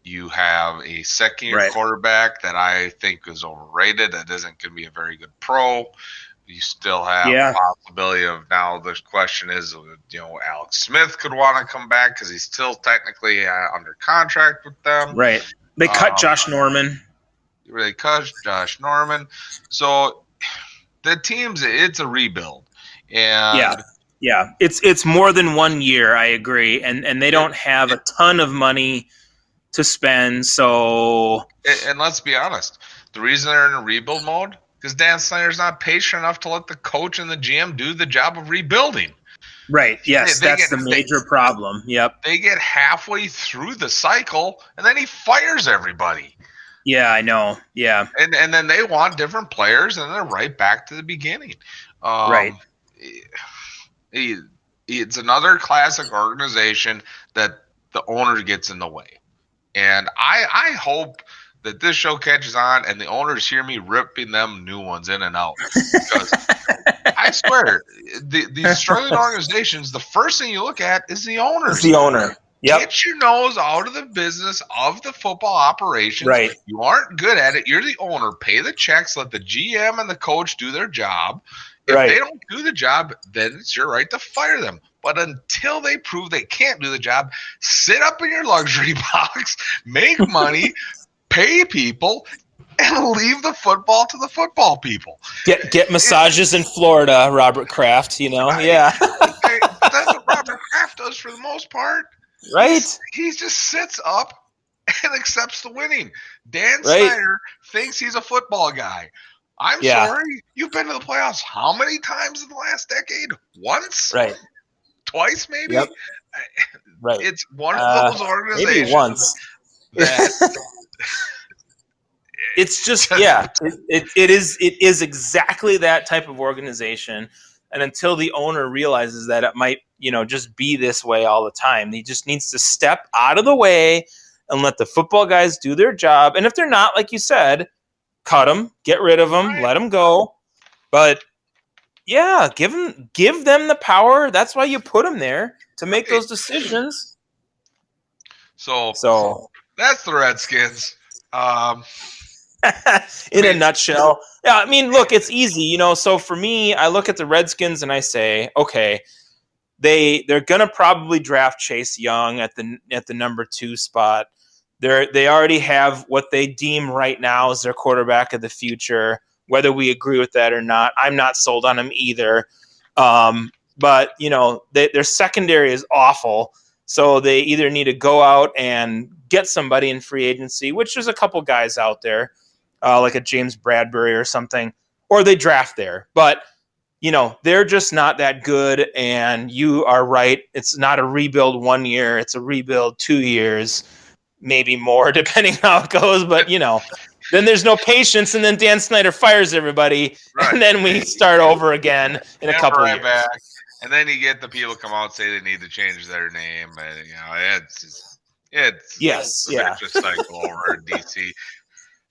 You have a second-year quarterback that I think is overrated. That isn't going to be a very good pro. You still have the possibility of now the question is, Alex Smith could want to come back because he's still technically under contract with them. Right. They cut Josh Norman. So the teams, it's a rebuild. And it's more than 1 year, I agree. And they don't have a ton of money to spend. So and let's be honest, the reason they're in a rebuild mode because Dan Snyder's not patient enough to let the coach and the GM do the job of rebuilding. Right. Yes, that's the major problem. Yep. They get halfway through the cycle and then he fires everybody. Yeah, I know. Yeah. And then they want different players and they're right back to the beginning. Right. It's another classic organization that the owner gets in the way. And I hope that this show catches on and the owners hear me ripping them new ones in and out. Because I swear, these struggling organizations, the first thing you look at is the owners. It's the owner. Yep. Get your nose out of the business of the football operations. Right. You aren't good at it. You're the owner. Pay the checks. Let the GM and the coach do their job. If they don't do the job, then it's your right to fire them. But until they prove they can't do the job, sit up in your luxury box, make money, pay people, and leave the football to the football people. Get massages in Florida, Robert Kraft, That's what Robert Kraft does for the most part. Right. He just sits up and accepts the winning. Dan Snyder thinks he's a football guy. I'm sorry. You've been to the playoffs how many times in the last decade? Once? Right. Twice, maybe? Yep. Right. It's one of those organizations. Maybe once. It's just, it is exactly that type of organization. And until the owner realizes that it might, just be this way all the time, he just needs to step out of the way and let the football guys do their job. And if they're not, like you said, cut them, get rid of them, let them go. But give them the power. That's why you put them there, to make those decisions. So that's the Redskins. In a nutshell. Yeah, I mean, look, it's easy, So for me, I look at the Redskins and I say, okay, they're gonna probably draft Chase Young at the number 2 spot. They already have what they deem right now as their quarterback of the future. Whether we agree with that or not, I'm not sold on him either. But their secondary is awful, so they either need to go out and get somebody in free agency, which there's a couple guys out there, like a James Bradbury or something, or they draft there. But they're just not that good, and you are right. It's not a rebuild 1 year. It's a rebuild 2 years, maybe more, depending how it goes. But, then there's no patience, and then Dan Snyder fires everybody, right. And then we start over again in a couple years. Back. And then you get the people come out and say they need to change their name. And, it's a vicious cycle over in DC.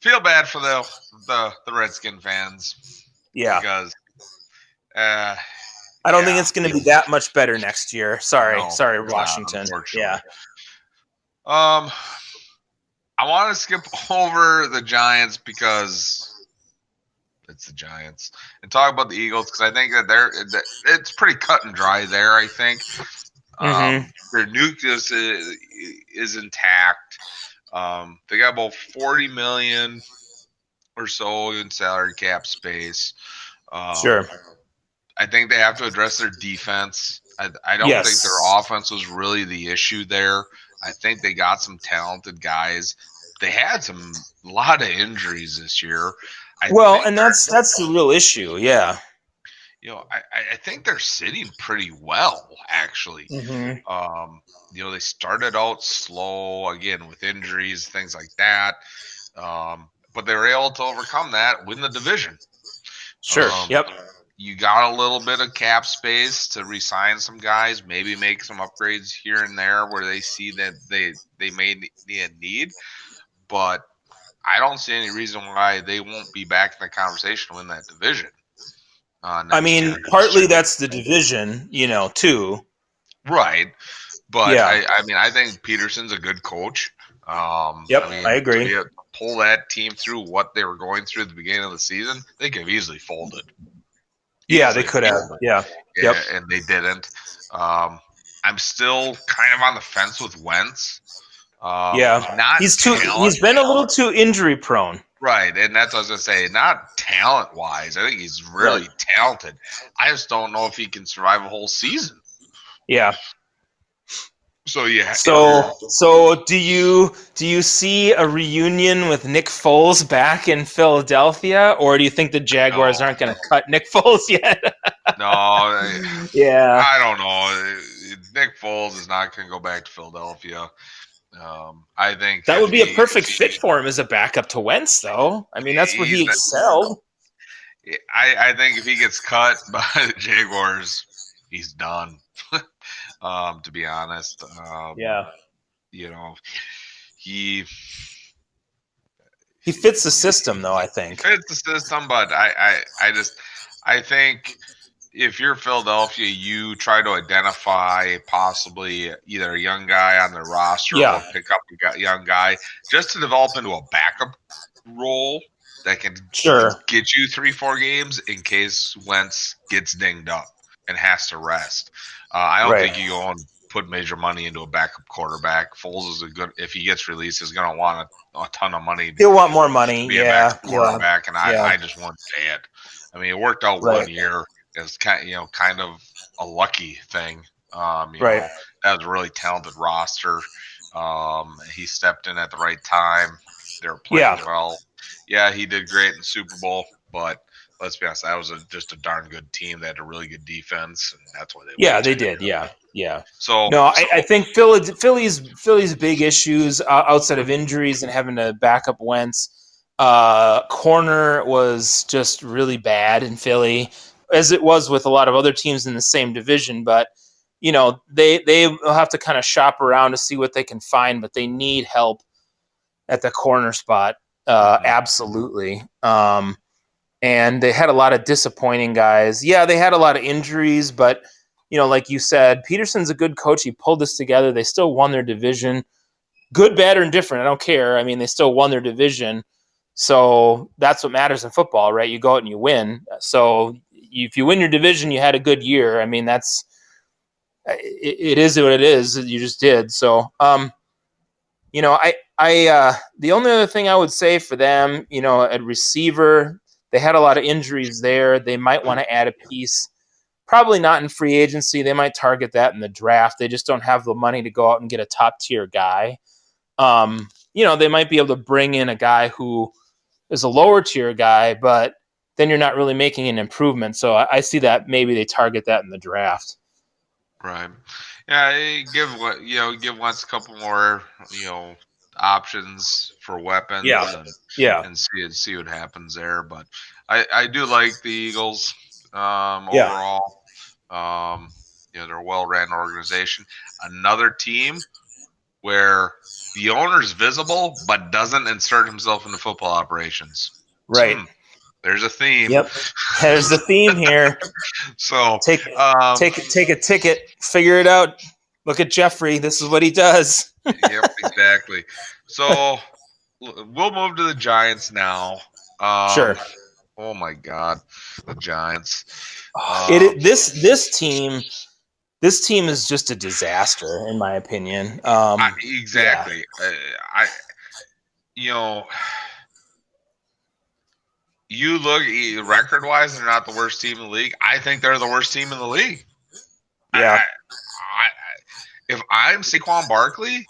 Feel bad for the Redskin fans. Yeah. Because I don't think it's going to be that much better next year. Sorry, Washington. Yeah. I want to skip over the Giants because it's the Giants and talk about the Eagles because I think that it's pretty cut and dry there. I think their nucleus is intact. They got about $40 million or so in salary cap space. Sure. I think they have to address their defense. I don't think their offense was really the issue there. I think they got some talented guys. They had a lot of injuries this year. That's the real issue. Yeah. I think they're sitting pretty well, actually. Mm-hmm. They started out slow again with injuries, things like that. But they were able to overcome that, win the division. Sure. Yep. You got a little bit of cap space to re-sign some guys, maybe make some upgrades here and there where they see that they may need. But I don't see any reason why they won't be back in the conversation to win that division. Partly that's the division, too. Right. But, I think Peterson's a good coach. I agree. To pull that team through what they were going through at the beginning of the season, they could have easily folded. They could have. Yeah. Yep. And they didn't. I'm still kind of on the fence with Wentz. He's been a little too injury prone. Right, and that's what I was going to say. Not talent-wise. I think he's really talented. I just don't know if he can survive a whole season. Yeah. So, yeah. So do you see a reunion with Nick Foles back in Philadelphia, or do you think the Jaguars aren't going to cut Nick Foles yet? No. Yeah. I don't know. Nick Foles is not going to go back to Philadelphia. I think that would be a perfect fit for him as a backup to Wentz, though. That's where he excelled. I think if he gets cut by the Jaguars, he's done. To be honest, he fits the system, though. I think fits the system, but I think. If you're Philadelphia, you try to identify possibly either a young guy on the roster or pick up a young guy just to develop into a backup role that can get you 3-4 games in case Wentz gets dinged up and has to rest. I don't think you go and put major money into a backup quarterback. Foles is if he gets released, is going to want a ton of money. He'll want more money. To be a backup quarterback, and I just wouldn't say it. It worked out 1 year. It's kind of a lucky thing. That was a really talented roster. He stepped in at the right time. They were playing well. Yeah, he did great in the Super Bowl, but let's be honest, that was just a darn good team. They had a really good defense, and that's why they won. Yeah, they did. Yeah. So I think Philly's big issues outside of injuries and having to back up Wentz. Corner was just really bad in Philly, as it was with a lot of other teams in the same division. But, they will have to kind of shop around to see what they can find, but they need help at the corner spot. Absolutely. And they had a lot of disappointing guys. Yeah, they had a lot of injuries, but, like you said, Peterson's a good coach. He pulled this together. They still won their division. Good, bad, or indifferent, I don't care. They still won their division. So that's what matters in football, right? You go out and you win. So if you win your division, you had a good year. It is what it is. You just did. So, The only other thing I would say for them, at receiver, they had a lot of injuries there. They might want to add a piece. Probably not in free agency. They might target that in the draft. They just don't have the money to go out and get a top tier guy. They might be able to bring in a guy who is a lower tier guy, but then you're not really making an improvement. So I see that maybe they target that in the draft. Right. Yeah, give once a couple more, options for weapons. And see what happens there. But I do like the Eagles overall. They're a well-ran organization. Another team where the owner's visible but doesn't insert himself into football operations. Right. There's a theme. Yep. There's a theme here. So take a ticket, figure it out. Look at Jeffrey. This is what he does. Yep, exactly. So we'll move to the Giants now. Sure. Oh my God, the Giants. This team is just a disaster, in my opinion. Exactly. Yeah. You look record-wise, they're not the worst team in the league. I think they're the worst team in the league. Yeah. If I'm Saquon Barkley,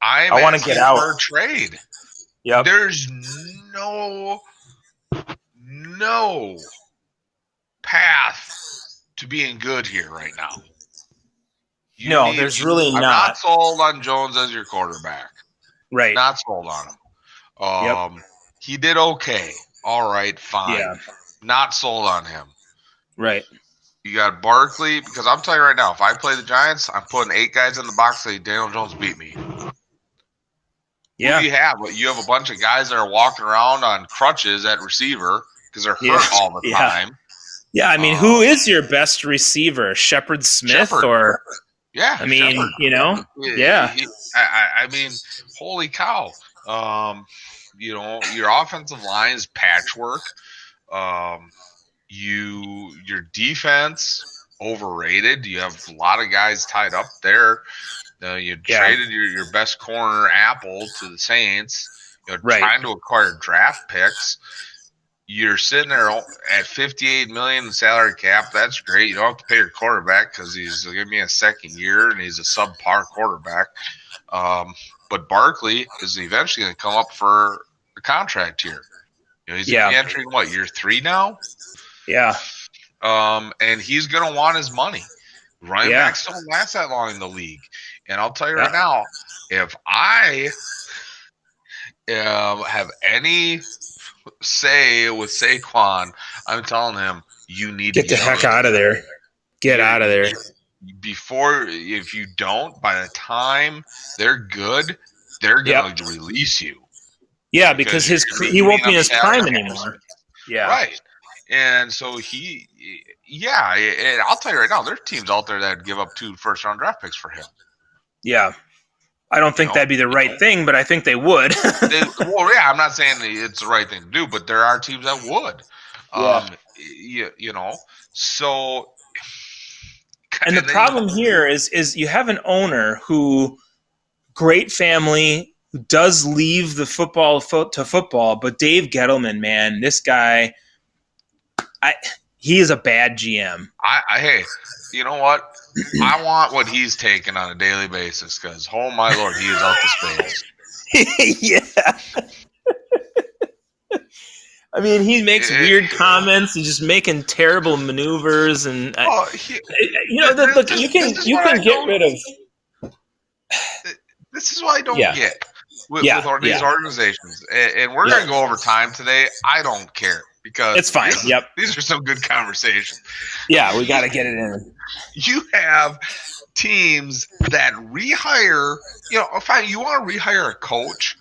I want to get out for a trade. Yep. There's no path to being good here right now. There's really not. I'm not sold on Jones as your quarterback. Right. Not sold on him. He did okay. All right, fine. Yeah. Not sold on him. Right. You got Barkley, because I'm telling you right now, if I play the Giants, I'm putting 8 guys in the box say Daniel Jones beat me. Yeah. Who do you have? You have a bunch of guys that are walking around on crutches at receiver because they're hurt all the time. Yeah, I mean, who is your best receiver? Shepard Smith or? Yeah. I mean, Shepard. Yeah. I mean, holy cow. Your offensive line is patchwork. Your defense overrated. You have a lot of guys tied up there. You traded your best corner Apple to the Saints. Trying to acquire draft picks. You're sitting there at $58 million in salary cap. That's great. You don't have to pay your quarterback because he's going to be a second year and he's a subpar quarterback. But Barkley is eventually going to come up for a contract here. He's entering year 3 now? Yeah. And he's going to want his money. Running backs don't last that long in the league. And I'll tell you right now, if I have any say with Saquon, I'm telling him, you need to get the heck out of there. Get out of there. If you don't, by the time they're good, they're going to release you. Yeah, because he won't be in his prime anymore. Yeah. Right. And so and I'll tell you right now, there's teams out there that give up 2 first-round draft picks for him. Yeah. I don't think that'd be the right thing, but I think they would. I'm not saying it's the right thing to do, but there are teams that would. So. And the problem here is you have an owner who, great family, who does leave the football to football, but Dave Gettleman, man, this guy, he is a bad GM. Hey, you know what? I want what he's taking on a daily basis because, oh my Lord, he is out to space. Yeah. I mean, he makes weird comments. He's just making terrible maneuvers, and you can get rid of. This is what I don't get with these organizations, and we're going to go over time today. I don't care because it's fine. These are some good conversations. Yeah, we got to get it in. You have teams that rehire. Fine, you want to rehire a coach.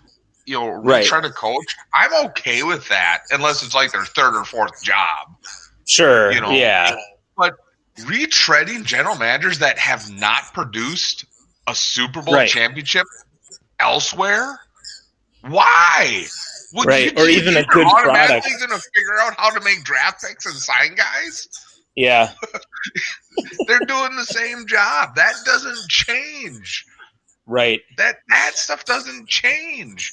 Retread a coach. I'm okay with that unless it's like their 3rd or 4th job. Sure. Yeah. But retreading general managers that have not produced a Super Bowl championship elsewhere, why? Or even a good product. Automatically going to figure out how to make draft picks and sign guys? Yeah. They're doing the same job. That doesn't change. Right. That stuff doesn't change.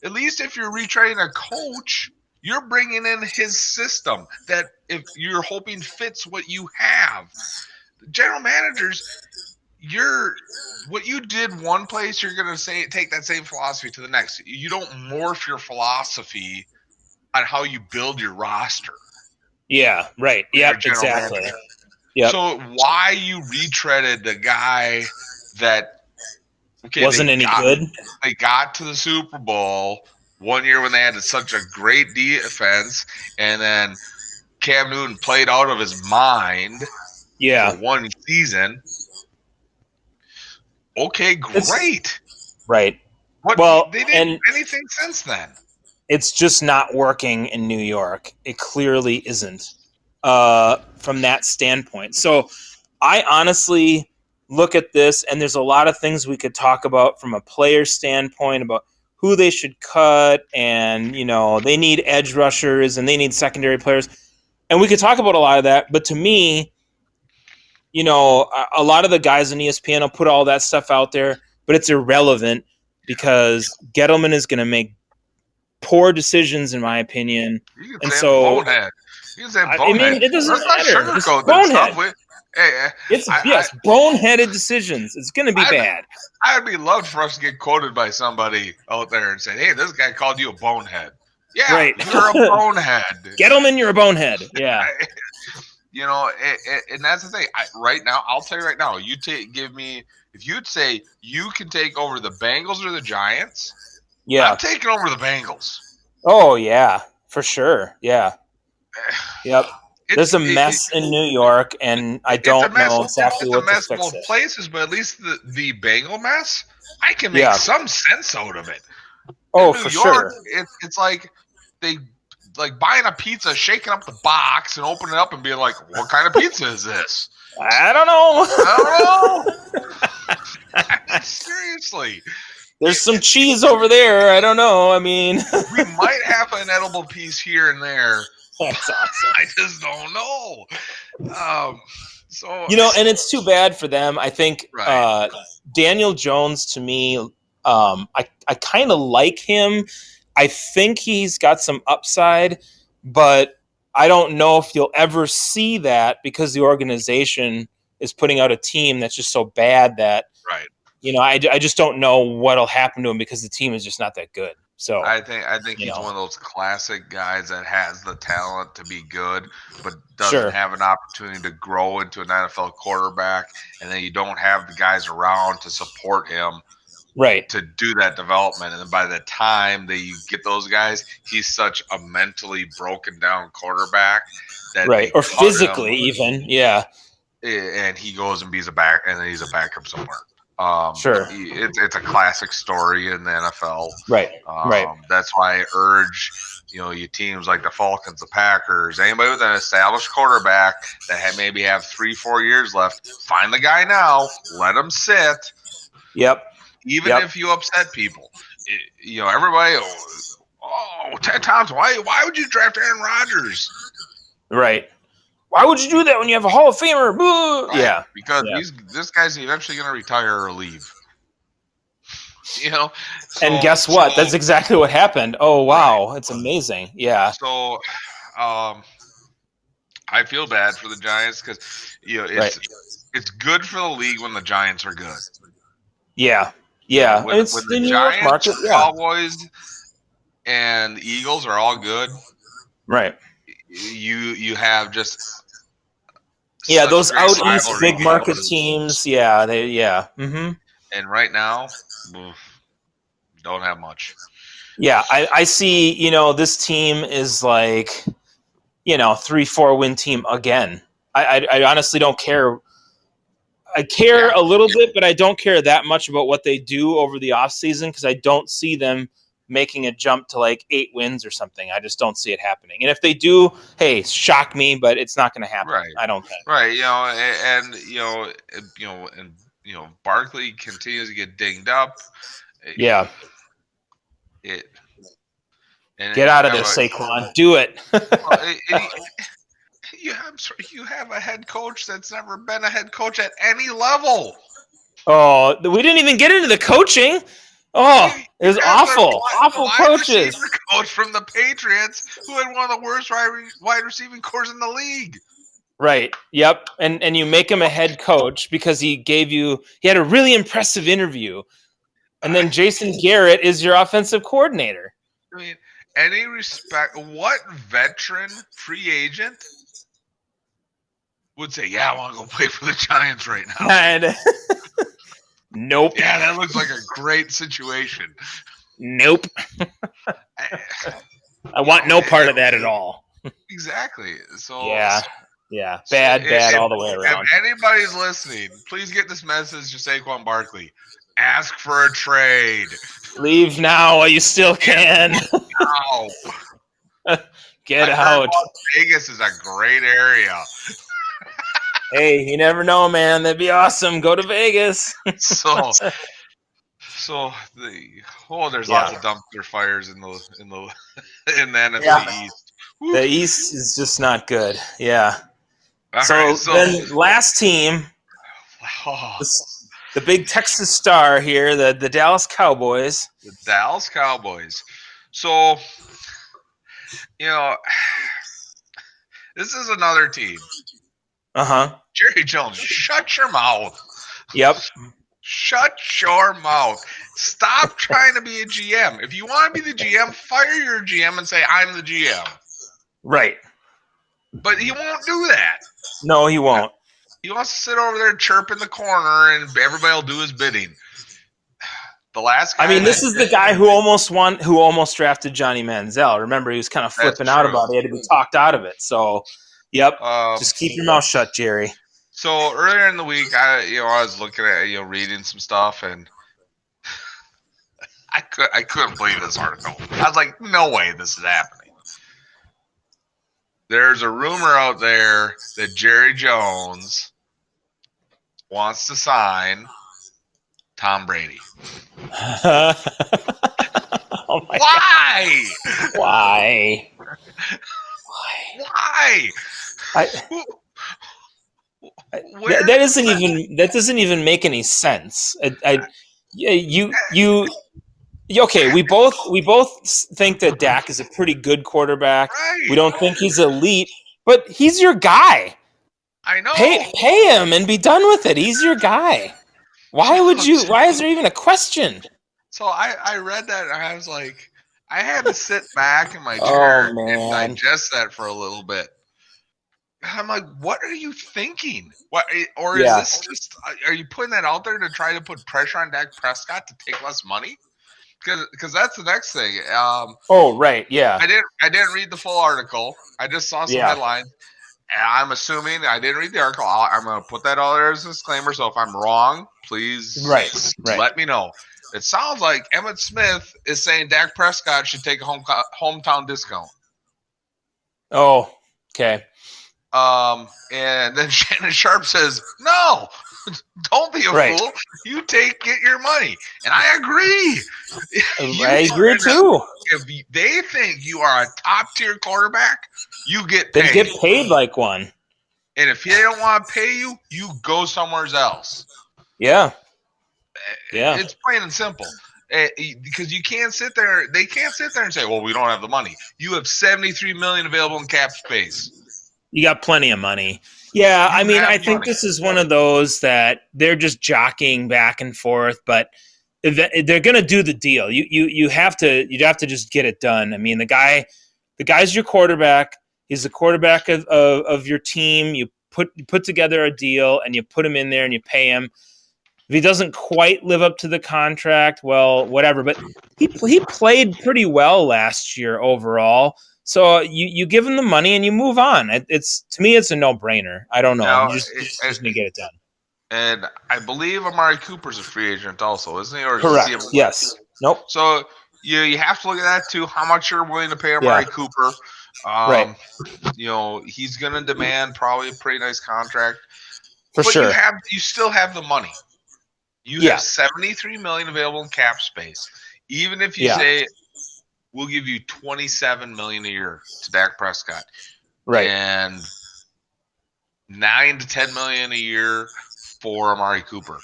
At least if you're retrading a coach, you're bringing in his system that if you're hoping fits what you have. The general managers, what you did one place, you're going to take that same philosophy to the next. You don't morph your philosophy on how you build your roster. Yeah, right. Yep, exactly. Yep. So why you retreaded the guy that wasn't any good? They got to the Super Bowl one year when they had such a great defense, and then Cam Newton played out of his mind for one season. Okay, great. Right. But they didn't do anything since then. It's just not working in New York. It clearly isn't from that standpoint. So I honestly look at this, and there's a lot of things we could talk about from a player standpoint about who they should cut, and, you know, they need edge rushers and they need secondary players. And we could talk about a lot of that. But to me, you know, a lot of the guys on ESPN will put all that stuff out there, but it's irrelevant because Gettleman is going to make poor decisions, in my opinion. You can say bonehead. You can say bonehead. I mean, it doesn't matter. It's bonehead. Yes, boneheaded decisions. It's going to be bad. I'd be loved for us to get quoted by somebody out there and say, "Hey, this guy called you a bonehead." Yeah, right. You're a bonehead. Gettleman, you're a bonehead. Yeah. You know, and that's the thing. Right now, I'll tell you right now. If you'd say you can take over the Bengals or the Giants, I'm taking over the Bengals. Oh yeah, for sure. Yeah. Yep. There's a mess in New York, and I don't know exactly what to fix it. It's a mess both places, but at least the Bengal mess, I can make some sense out of it. Oh, for sure. It's like they buying a pizza, shaking up the box, and opening it up and being like, "What kind of pizza is this?" I don't know. I mean, seriously. There's some cheese over there. I don't know. I mean, we might have an edible piece here and there. That's awesome. I just don't know. So you know, and it's too bad for them. I think Daniel Jones, to me, I kind of like him. I think he's got some upside, but I don't know if you'll ever see that because the organization is putting out a team that's just so bad that, you know, I just don't know what'll happen to him because the team is just not that good. So I think he's one of those classic guys that has the talent to be good, but doesn't have an opportunity to grow into an NFL quarterback, and then you don't have the guys around to support him. Right. To do that development. And then by the time that you get those guys, he's such a mentally broken down quarterback that or physically even. Yeah. And he goes and he's a backup somewhere. It's a classic story in the NFL. Right. That's why I urge, you know, you teams like the Falcons, the Packers, anybody with an established quarterback that maybe have 3-4 years left, find the guy now, let him sit. Yep. Even if you upset people, you know, everybody. Ted Thompson, why would you draft Aaron Rodgers? Right. Why would you do that when you have a Hall of Famer? Right. Yeah. Because this guy's eventually going to retire or leave. You know. And guess what? That's exactly what happened. Oh wow, it's amazing. Yeah. So, I feel bad for the Giants because you know it's good for the league when the Giants are good. Yeah. Yeah, when the Giants, Cowboys, and the Eagles are all good, right? You have just those out east big market teams. Yeah, Mm-hmm. And right now, don't have much. Yeah, I see. You know, this team is like, you know, 3-4 win team again. I honestly don't care. I care a little bit, but I don't care that much about what they do over the offseason because I don't see them making a jump to like 8 wins or something. I just don't see it happening. And if they do, hey, shock me, but it's not going to happen. Right. I don't think. Right. You know, Barkley continues to get dinged up. Yeah. Get out of this, Saquon. Do it. You have a head coach that's never been a head coach at any level. Oh, we didn't even get into the coaching. Oh, it was awful. Awful wide coaches. receiver coach from the Patriots who had one of the worst wide receiving cores in the league. Right. Yep. And you make him a head coach because he had a really impressive interview. And then Jason Garrett is your offensive coordinator. I mean, any respect, what veteran free agent would say, yeah, I want to go play for the Giants right now? And nope. Yeah, that looks like a great situation. Nope. I want no part of that at all. Exactly. So yeah, bad all the way around. If anybody's listening, please get this message to Saquon Barkley. Ask for a trade. Leave now while you still can. Now. Get out. Vegas is a great area. Hey, you never know, man. That'd be awesome. Go to Vegas. There's lots of dumpster fires in the NFC East. Woo. The East is just not good. Yeah. So then last team, the big Texas star here, the Dallas Cowboys. The Dallas Cowboys. So, this is another team. Jerry Jones, shut your mouth. Yep. Shut your mouth. Stop trying to be a GM. If you want to be the GM, fire your GM and say, I'm the GM. Right. But he won't do that. No, he won't. He wants to sit over there and chirp in the corner, and everybody will do his bidding. The last guy. This is the guy who almost drafted Johnny Manziel. Remember, he was kind of flipping out about it. He had to be talked out of it. So, yep. Just keep your mouth shut, Jerry. So earlier in the week, I was looking at reading some stuff, and I couldn't believe this article. I was like, no way this is happening. There's a rumor out there that Jerry Jones wants to sign Tom Brady. Oh my Why? God. Why? That doesn't even make any sense. Okay, we both think that Dak is a pretty good quarterback. Right. We don't think he's elite, but he's your guy. I know. Pay him and be done with it. He's your guy. Why is there even a question? So I read that and I was like, I had to sit back in my chair and digest that for a little bit. I'm like, what are you thinking? Is this just? Are you putting that out there to try to put pressure on Dak Prescott to take less money? Because that's the next thing. Right, yeah. I didn't read the full article. I just saw some headlines. And I'm assuming I didn't read the article. I'm going to put that all there as a disclaimer. So if I'm wrong, please let me know. It sounds like Emmitt Smith is saying Dak Prescott should take a hometown discount. Oh, okay. And then Shannon Sharp says, no, don't be a fool. You get your money. And I agree. I agree too. If they think you are a top tier quarterback, you get paid. Then get paid like one. And if they don't want to pay you, you go somewhere else. Yeah. It's plain and simple. Because you can't sit there. They can't sit there and say, well, we don't have the money. You have $73 million available in cap space. You got plenty of money. Yeah, I think this is one of those that they're just jockeying back and forth, but they're going to do the deal. You'd have to just get it done. I mean, the guy's your quarterback. He's the quarterback of your team. You put together a deal and you put him in there and you pay him. If he doesn't quite live up to the contract, well, whatever. But he played pretty well last year overall. So you give him the money and you move on. To me, it's a no-brainer. I don't know. Now, you just need to get it done. And I believe Amari Cooper's a free agent also, isn't he? Or correct. Yes. Nope. So you have to look at that too. How much you're willing to pay Amari Cooper? Right. He's going to demand probably a pretty nice contract. For sure. You still have the money. You have $73 million available in cap space. Even if you say we'll give you $27 million a year to Dak Prescott, right, and $9 to $10 million a year for Amari Cooper.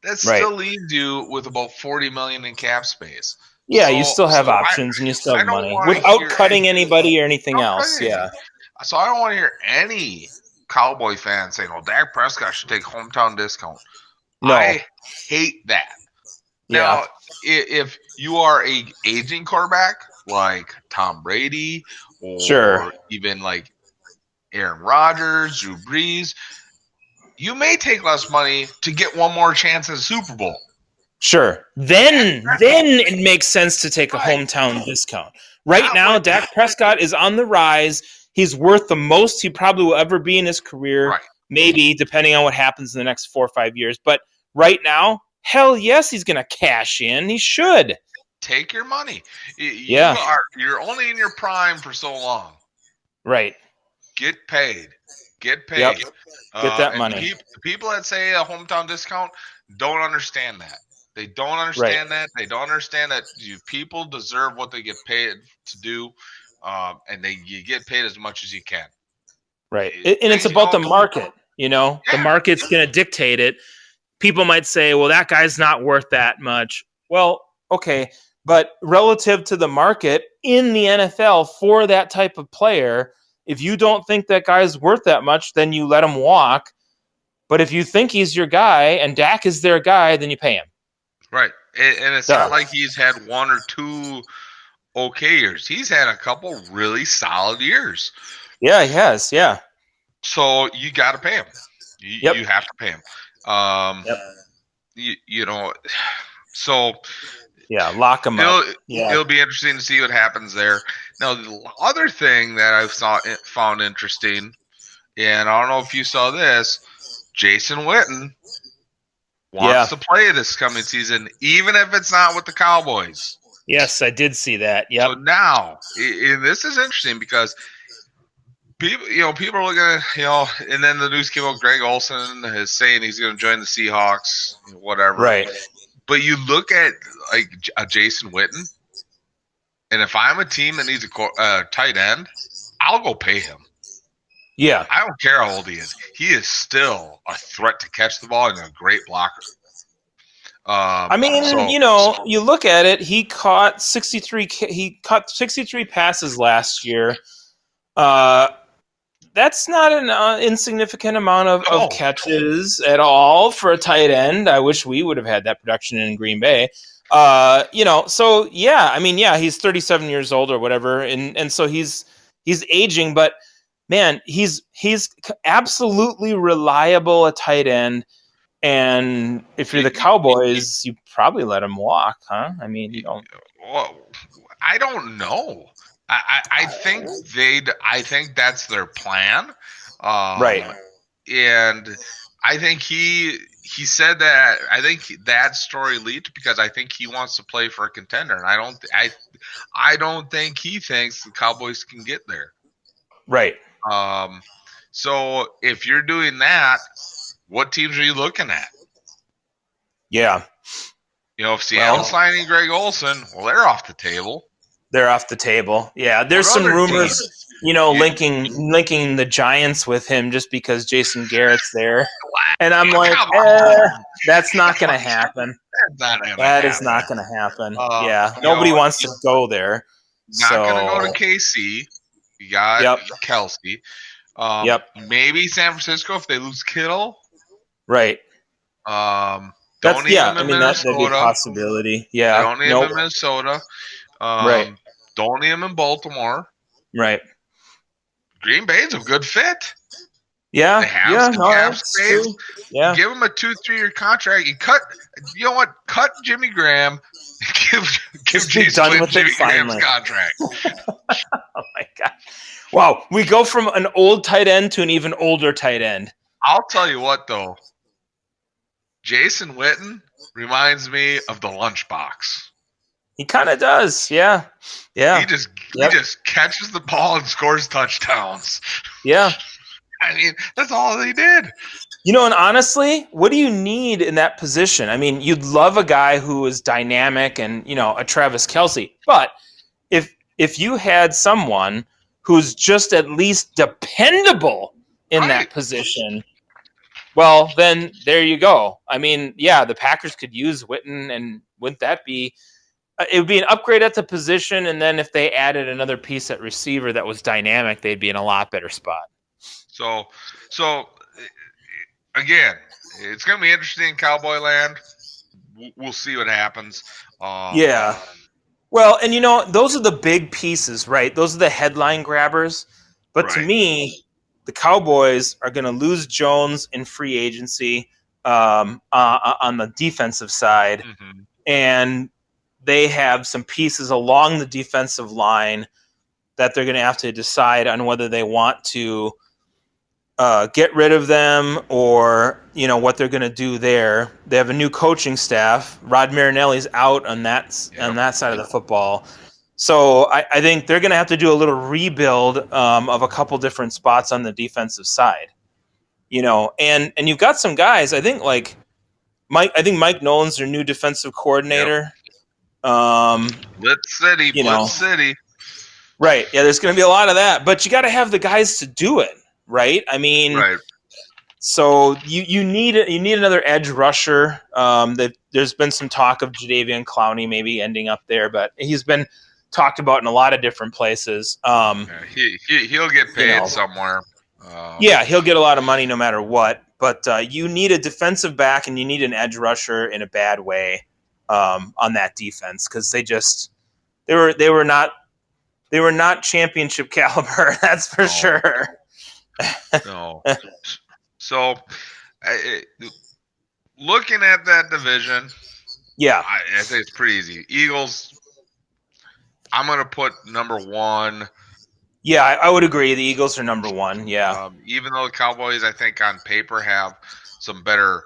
that still leaves you with about $40 million in cap space. Yeah, you still have options and you still have money without cutting anybody or anything else. Yeah. So I don't want to hear any Cowboy fans saying, "Well, Dak Prescott should take hometown discount." No. I hate that. Now, if you are a aging quarterback like Tom Brady or even like Aaron Rodgers, Drew Brees, you may take less money to get one more chance at a Super Bowl. Sure. Then it makes sense to take a hometown discount. Right now, Dak Prescott is on the rise. He's worth the most he probably will ever be in his career, maybe, depending on what happens in the next 4 or 5 years. But right now, hell yes, he's going to cash in. He should. Take your money. You're only in your prime for so long. Right. Get paid. Get paid. Yep. Get that money. The people that say a hometown discount don't understand that. They don't understand that. They don't understand that people deserve what they get paid to do, and you get paid as much as you can. Right. And it's about the market, The market's going to dictate it. People might say, well, that guy's not worth that much. Well, okay. But relative to the market in the NFL for that type of player, if you don't think that guy's worth that much, then you let him walk. But if you think he's your guy and Dak is their guy, then you pay him. Right. And it's not like he's had 1 or 2 okay years. He's had a couple really solid years. Yeah, he has. Yeah. So you got to pay him. You have to pay him. So yeah, lock him up. It'll be interesting to see what happens there. Now, the other thing that I found interesting, and I don't know if you saw this, Jason Witten wants to play this coming season, even if it's not with the Cowboys. Yes, I did see that. Yep. So now, and this is interesting because people are looking at, and then the news came out. Greg Olsen is saying he's going to join the Seahawks, whatever. Right. But you look at like a Jason Witten, and if I'm a team that needs a tight end, I'll go pay him. Yeah. I don't care how old he is. He is still a threat to catch the ball and a great blocker. You look at it, he caught 63 passes last year. That's not an insignificant amount of catches at all for a tight end. I wish we would have had that production in Green Bay. He's 37 years old or whatever, and so he's aging, but man, he's absolutely reliable at tight end. And if you're the Cowboys, you probably let him walk, huh? I mean, you don't. Well, I don't know. I think that's their plan. Right. And I think he said that. I think that story leaked because I think he wants to play for a contender, and I don't think he thinks the Cowboys can get there. Right. So if you're doing that, what teams are you looking at? Yeah. If Seattle's signing Greg Olsen, well, they're off the table. They're off the table. Yeah, there's some rumors, linking the Giants with him just because Jason Garrett's there. And I'm like, that's not going to happen. That is not going to happen. Nobody wants to go there. Not going to go to KC. You got Kelsey. Maybe San Francisco if they lose Kittle. Right. Don't need him in Minnesota. That'd be a possibility. Yeah. Don't need him in Minnesota. Right. Don't need him in Baltimore. Right. Green Bay's a good fit. Yeah. They have some cap space. Yeah. Give him a 2-3 year contract. You know what? Cut Jimmy Graham. Give Jason Witten Jimmy Graham's contract. Oh my God. Wow. We go from an old tight end to an even older tight end. I'll tell you what, though. Jason Witten reminds me of the lunchbox. He kind of does, yeah. He just catches the ball and scores touchdowns. Yeah. I mean, that's all they did. And honestly, what do you need in that position? I mean, you'd love a guy who is dynamic and, a Travis Kelce. But if you had someone who's just at least dependable in that position, Well, then there you go. I mean, yeah, the Packers could use Witten, and wouldn't that be it would be an upgrade at the position, and then if they added another piece at receiver that was dynamic, they'd be in a lot better spot. So again, it's going to be interesting in Cowboy Land. We'll see what happens. Yeah. Well, and those are the big pieces, right? Those are the headline grabbers. But to me, the Cowboys are going to lose Jones in free agency on the defensive side, and they have some pieces along the defensive line that they're going to have to decide on whether they want to get rid of them or what they're going to do there. They have a new coaching staff. Rod Marinelli's out on that side of the football. So I think they're going to have to do a little rebuild of a couple different spots on the defensive side. And you've got some guys. I think Mike. I think Mike Nolan's their new defensive coordinator. Blitz City. Right. Yeah, there's going to be a lot of that, but you got to have the guys to do it, right? I mean, so you need another edge rusher. There's been some talk of Jadeveon Clowney maybe ending up there, but he's been talked about in a lot of different places. He'll get paid somewhere. He'll get a lot of money no matter what. But you need a defensive back and you need an edge rusher in a bad way on that defense because they were not championship caliber. That's for sure. No. So, looking at that division, I think it's pretty easy. Eagles, I'm going to put number one. Yeah, I would agree. The Eagles are number one. Yeah. Even though the Cowboys, I think on paper have some better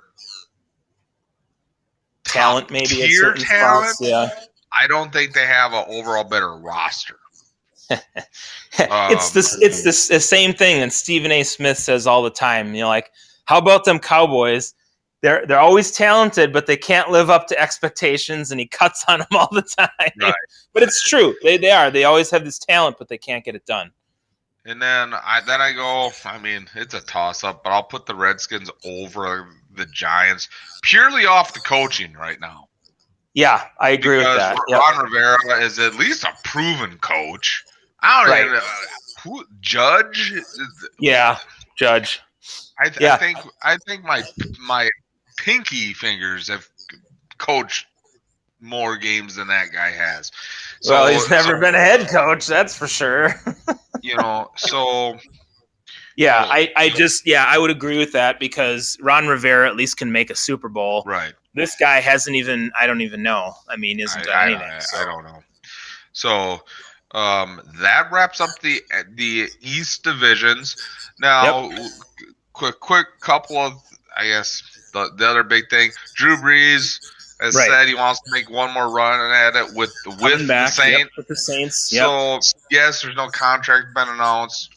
talent, maybe tier talent. Spots, yeah. I don't think they have an overall better roster. It's the same thing that Stephen A. Smith says all the time. How about them Cowboys? They're always talented, but they can't live up to expectations, and he cuts on them all the time. Right. But it's true. They are. They always have this talent, but they can't get it done. And then I go, I mean, it's a toss-up, but I'll put the Redskins over the Giants purely off the coaching right now. Yeah, I agree with that. Ron Rivera is at least a proven coach. I don't even know. Who, Judge? Yeah, Judge. I think my pinky fingers have coached more games than that guy has. So, he's never been a head coach, that's for sure. Yeah, I would agree with that because Ron Rivera at least can make a Super Bowl. Right. This guy hasn't even, I don't even know. I mean, isn't anything. I don't know. So that wraps up the East Divisions. Now, quick couple of, I guess, the other big thing. Drew Brees has said he wants to make one more run at it with the Saints. With the Saints. So, yes, there's no contract been announced.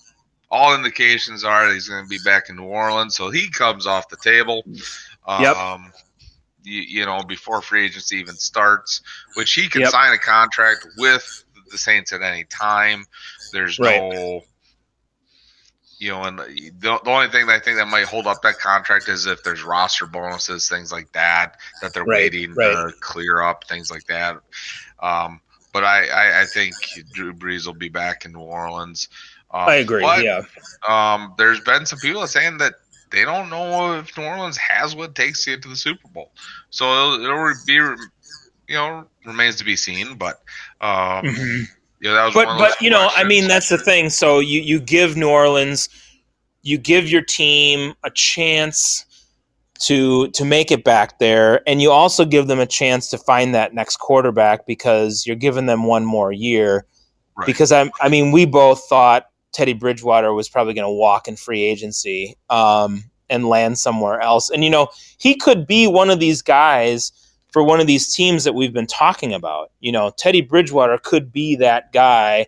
All indications are that he's going to be back in New Orleans, so he comes off the table. Before free agency even starts, which he can sign a contract with the Saints at any time. There's no, and the only thing that I think that might hold up that contract is if there's roster bonuses, things like that they're waiting to clear up, things like that. But I think Drew Brees will be back in New Orleans. I agree. There's been some people saying that they don't know if New Orleans has what it takes to get to the Super Bowl. So it'll be, remains to be seen. But that was one of those questions. I mean, that's the thing. So you give New Orleans, you give your team a chance to make it back there, and you also give them a chance to find that next quarterback because you're giving them one more year. Right. Because we both thought Teddy Bridgewater was probably going to walk in free agency and land somewhere else. And, he could be one of these guys for one of these teams that we've been talking about. Teddy Bridgewater could be that guy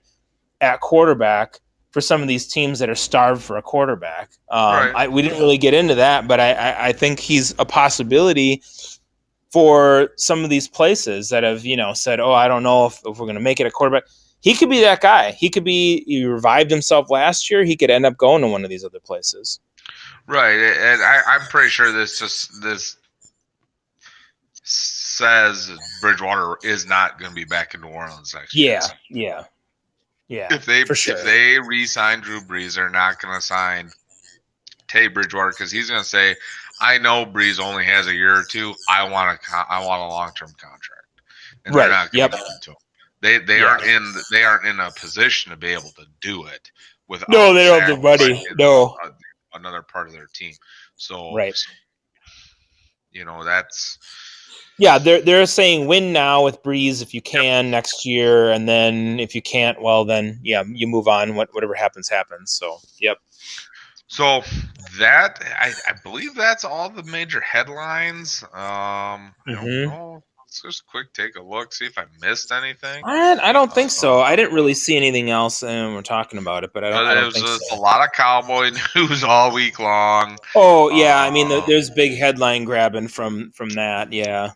at quarterback for some of these teams that are starved for a quarterback. We didn't really get into that, but I think he's a possibility for some of these places that have, said, I don't know if we're going to make it a quarterback. He could be that guy. He revived himself last year. He could end up going to one of these other places. Right, and I'm pretty sure this says Bridgewater is not going to be back in New Orleans next year. Yeah. If they re-sign Drew Brees, they're not going to sign Teddy Bridgewater because he's going to say, "I know Brees only has a year or two. I want a long-term contract," and they're not going to give it to him. They aren't in a position to be able to do it without they don't have the money. No, another part of their team. So right. That's they're saying win now with Breeze if you can next year, and then if you can't, well then you move on. Whatever happens. So yep. So that I believe that's all the major headlines. I don't know. Let's just quick take a look, see if I missed anything. I don't think so. I didn't really see anything else, and we're talking about it, but I don't think so. There's a lot of Cowboy news all week long. Oh yeah, I mean, there's big headline grabbing from that. Yeah.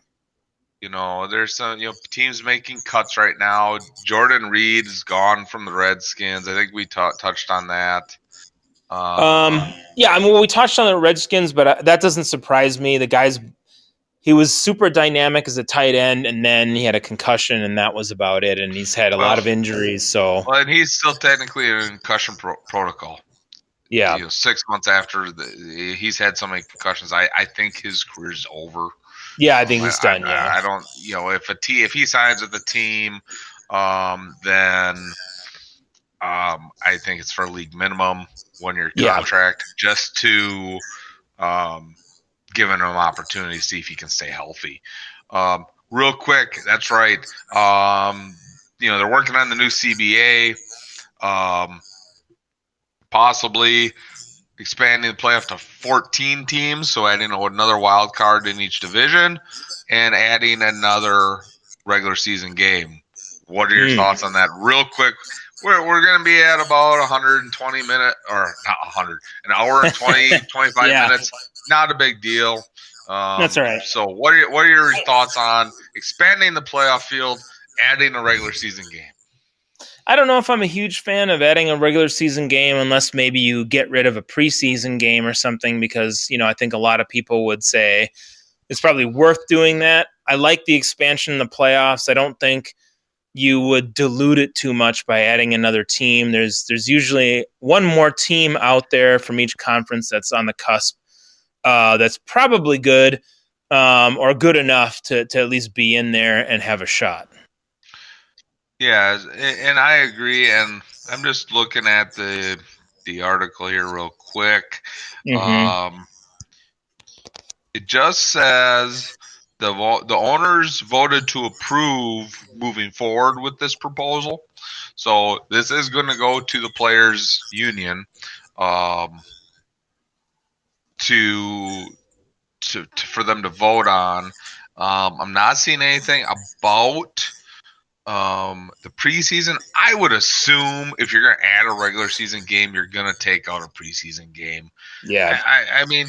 There's some teams making cuts right now. Jordan Reed is gone from the Redskins. I think we touched on that. Yeah, I mean, we touched on the Redskins, but that doesn't surprise me. He was super dynamic as a tight end, and then he had a concussion, and that was about it. And he's had a lot of injuries. So, and he's still technically in concussion protocol. Yeah, 6 months after he's had so many concussions, I think his career's over. Yeah, I think he's done. I don't. If he signs with the team, then I think it's for league minimum 1-year contract, just to give him an opportunity to see if he can stay healthy. Real quick, that's right. They're working on the new CBA, possibly expanding the playoff to 14 teams, so adding another wild card in each division and adding another regular season game. What are your thoughts on that? Real quick, we're going to be at about 120 minutes, or not 100, an hour and 25 minutes. Not a big deal. That's all right. So what are your thoughts on expanding the playoff field, adding a regular season game? I don't know if I'm a huge fan of adding a regular season game unless maybe you get rid of a preseason game or something, because, I think a lot of people would say it's probably worth doing that. I like the expansion in the playoffs. I don't think you would dilute it too much by adding another team. There's usually one more team out there from each conference that's on the cusp that's probably good or good enough to at least be in there and have a shot. Yeah, and I agree. And I'm just looking at the article here real quick. Mm-hmm. It just says the owners voted to approve moving forward with this proposal. So this is going to go to the players' union for them to vote on. I'm not seeing anything about the preseason. I would assume if you're going to add a regular season game, you're going to take out a preseason game. Yeah. I mean,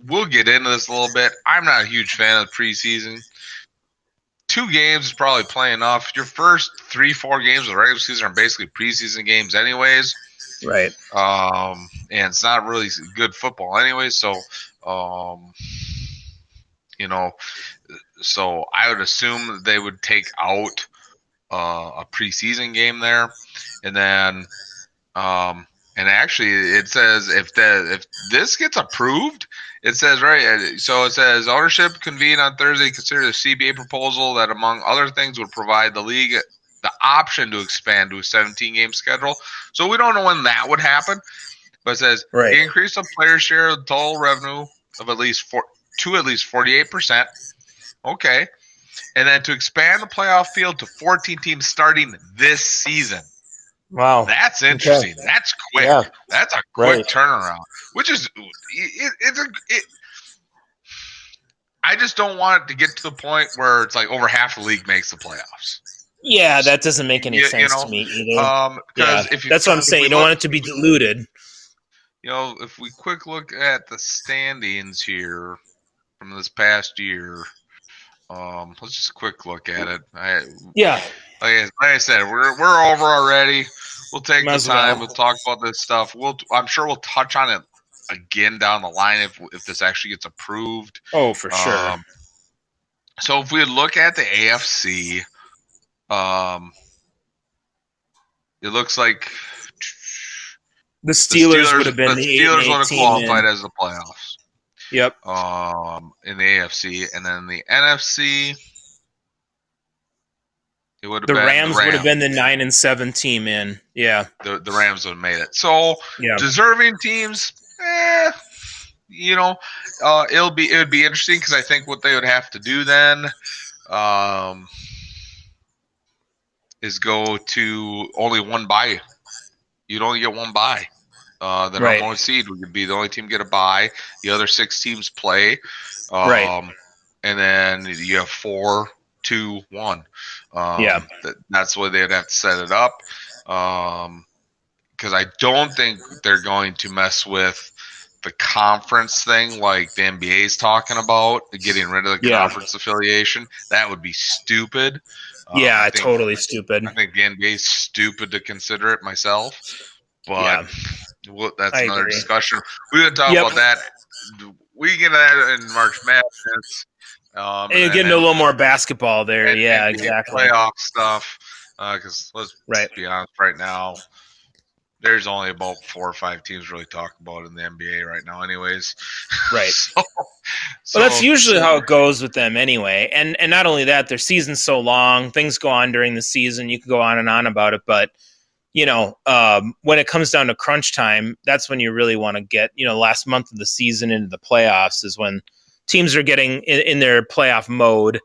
we'll get into this a little bit. I'm not a huge fan of the preseason. 2 games is probably playing enough. Your first 3-4 games of the regular season are basically preseason games anyways. Right. And it's not really good football anyways. So, so I would assume that they would take out a preseason game there, and then and actually it says if this gets approved, it says right. So it says ownership convened on Thursday considered the CBA proposal that, among other things, would provide the league the option to expand to a 17-game schedule. So we don't know when that would happen, but it says increase the player share of the total revenue of at least 48%. Okay. And then to expand the playoff field to 14 teams starting this season. Wow. That's interesting. Okay. That's quick. Yeah. That's a quick turnaround, which is I just don't want it to get to the point where it's like over half the league makes the playoffs. Yeah, that doesn't make any sense to me either. That's what I'm saying. You don't want it to be diluted. If we quick look at the standings here from this past year, let's just quick look at it. Like I said, we're over already. We'll take the time. We'll talk about this stuff. I'm sure we'll touch on it again down the line if this actually gets approved. Oh, for sure. So if we look at the AFC, it looks like the Steelers would have been the the Steelers 8-8 would have team qualified as the playoffs. Yep. In the AFC, and then the NFC, it would have The been Rams the Rams would have been the 9-7 team in. Yeah. The Rams would have made it. So deserving teams, it would be interesting because I think what they would have to do then, is go to only one bye. You'd only get one bye. The number one seed would be the only team get a bye. The other 6 teams play. And then you have 4, 2, 1. That's the way they'd have to set it up. Because I don't think they're going to mess with the conference thing like the NBA is talking about, getting rid of the conference affiliation. That would be stupid. Totally stupid. I think the NBA is stupid to consider it myself. But that's another discussion. We would talk about that. We get that in March Madness. And you get into a little more basketball there. Exactly. Playoff stuff. Because let's be honest, right now, there's only about 4 or 5 teams really talk about in the NBA right now anyways. Right. Well, that's usually how it goes with them anyway. And not only that, their season's so long. Things go on during the season. You can go on and on about it. But, when it comes down to crunch time, that's when you really want to get, last month of the season into the playoffs is when teams are getting in their playoff mode.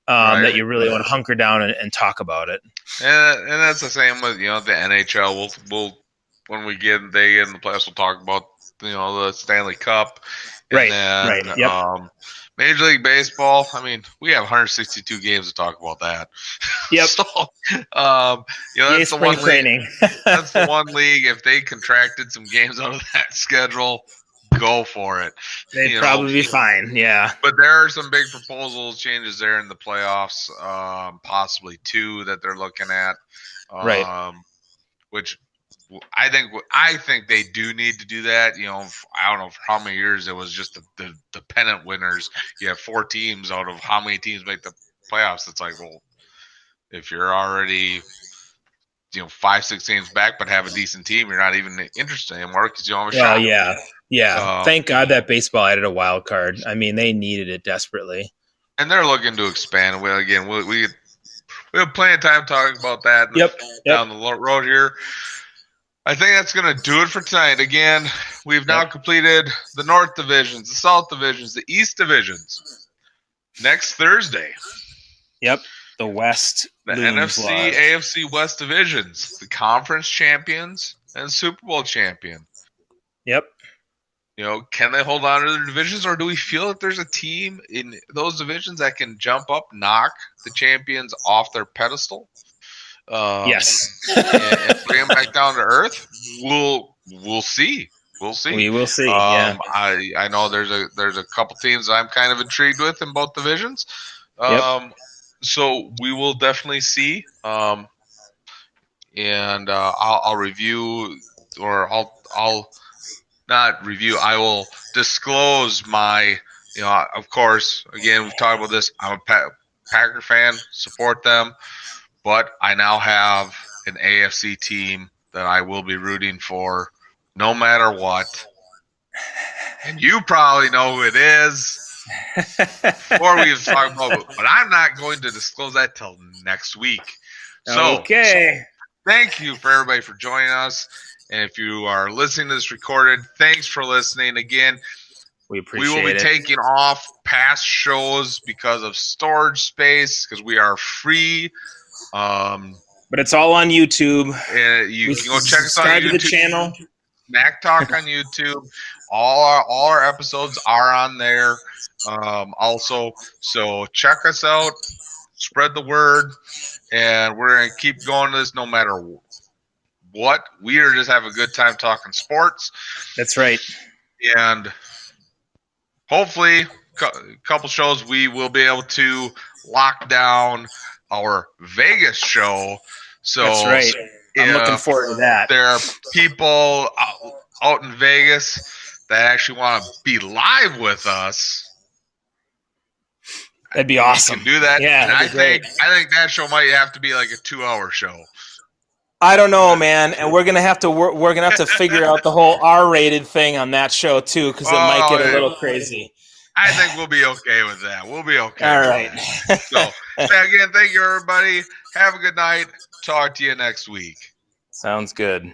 That you really want to hunker down and talk about it. And that's the same with, the NHL. We'll when they get in the playoffs, we'll talk about, the Stanley Cup. And then, Major League Baseball, I mean, we have 162 games to talk about that. Yep. So, that's the one league. That's the one league. If they contracted some games out of that schedule, go for it. They'd probably be fine, yeah. But there are some big proposals, changes there in the playoffs, possibly 2 that they're looking at. Which I think they do need to do that. I don't know for how many years it was just the pennant winners. You have 4 teams out of how many teams make the playoffs. It's like, well, if you're already 5, 6 games back but have a decent team, you're not even interested anymore because you don't have a shot. Yeah. Thank God that baseball added a wild card. I mean, they needed it desperately. And they're looking to expand. Well, again, we have plenty of time talking about that down the road here. I think that's going to do it for tonight. Again, we've now completed the North Divisions, the South Divisions, the East Divisions. Next Thursday. Yep. The West. The NFC, AFC West Divisions. The Conference Champions and Super Bowl Champion. Yep. Can they hold on to their divisions, or do we feel that there's a team in those divisions that can jump up, knock the champions off their pedestal? Yes. and bring them back down to earth? We'll see. We'll see. We will see. I know there's a couple teams I'm kind of intrigued with in both divisions. So we will definitely see. And I'll review, or I'll not review. I will disclose my. Of course, again, we've talked about this. I'm a Packer fan. Support them. But I now have an AFC team that I will be rooting for no matter what. And you probably know who it is. Or we've talked about it. But I'm not going to disclose that till next week. So thank you for everybody for joining us. And if you are listening to this recorded, thanks for listening. Again, we appreciate it. We will be taking off past shows because of storage space, because we are free. But it's all on YouTube. You can go check us out on YouTube. Subscribe to the channel. Mac Talk on YouTube. All our episodes are on there. Also, so check us out. Spread the word, and we're gonna keep going this no matter what. We are just having a good time talking sports. That's right. And hopefully, a couple shows we will be able to lock down our Vegas show. So that's right. I'm looking forward to that. There are people out in Vegas that actually want to be live with us, that'd be awesome. You can do that. Yeah, and I think that show might have to be like a 2-hour show. I don't know, man, and we're gonna have to figure out the whole R-rated thing on that show too, because it might get a little crazy. I think we'll be okay with that. We'll be okay. All right. So again, thank you, everybody. Have a good night. Talk to you next week. Sounds good.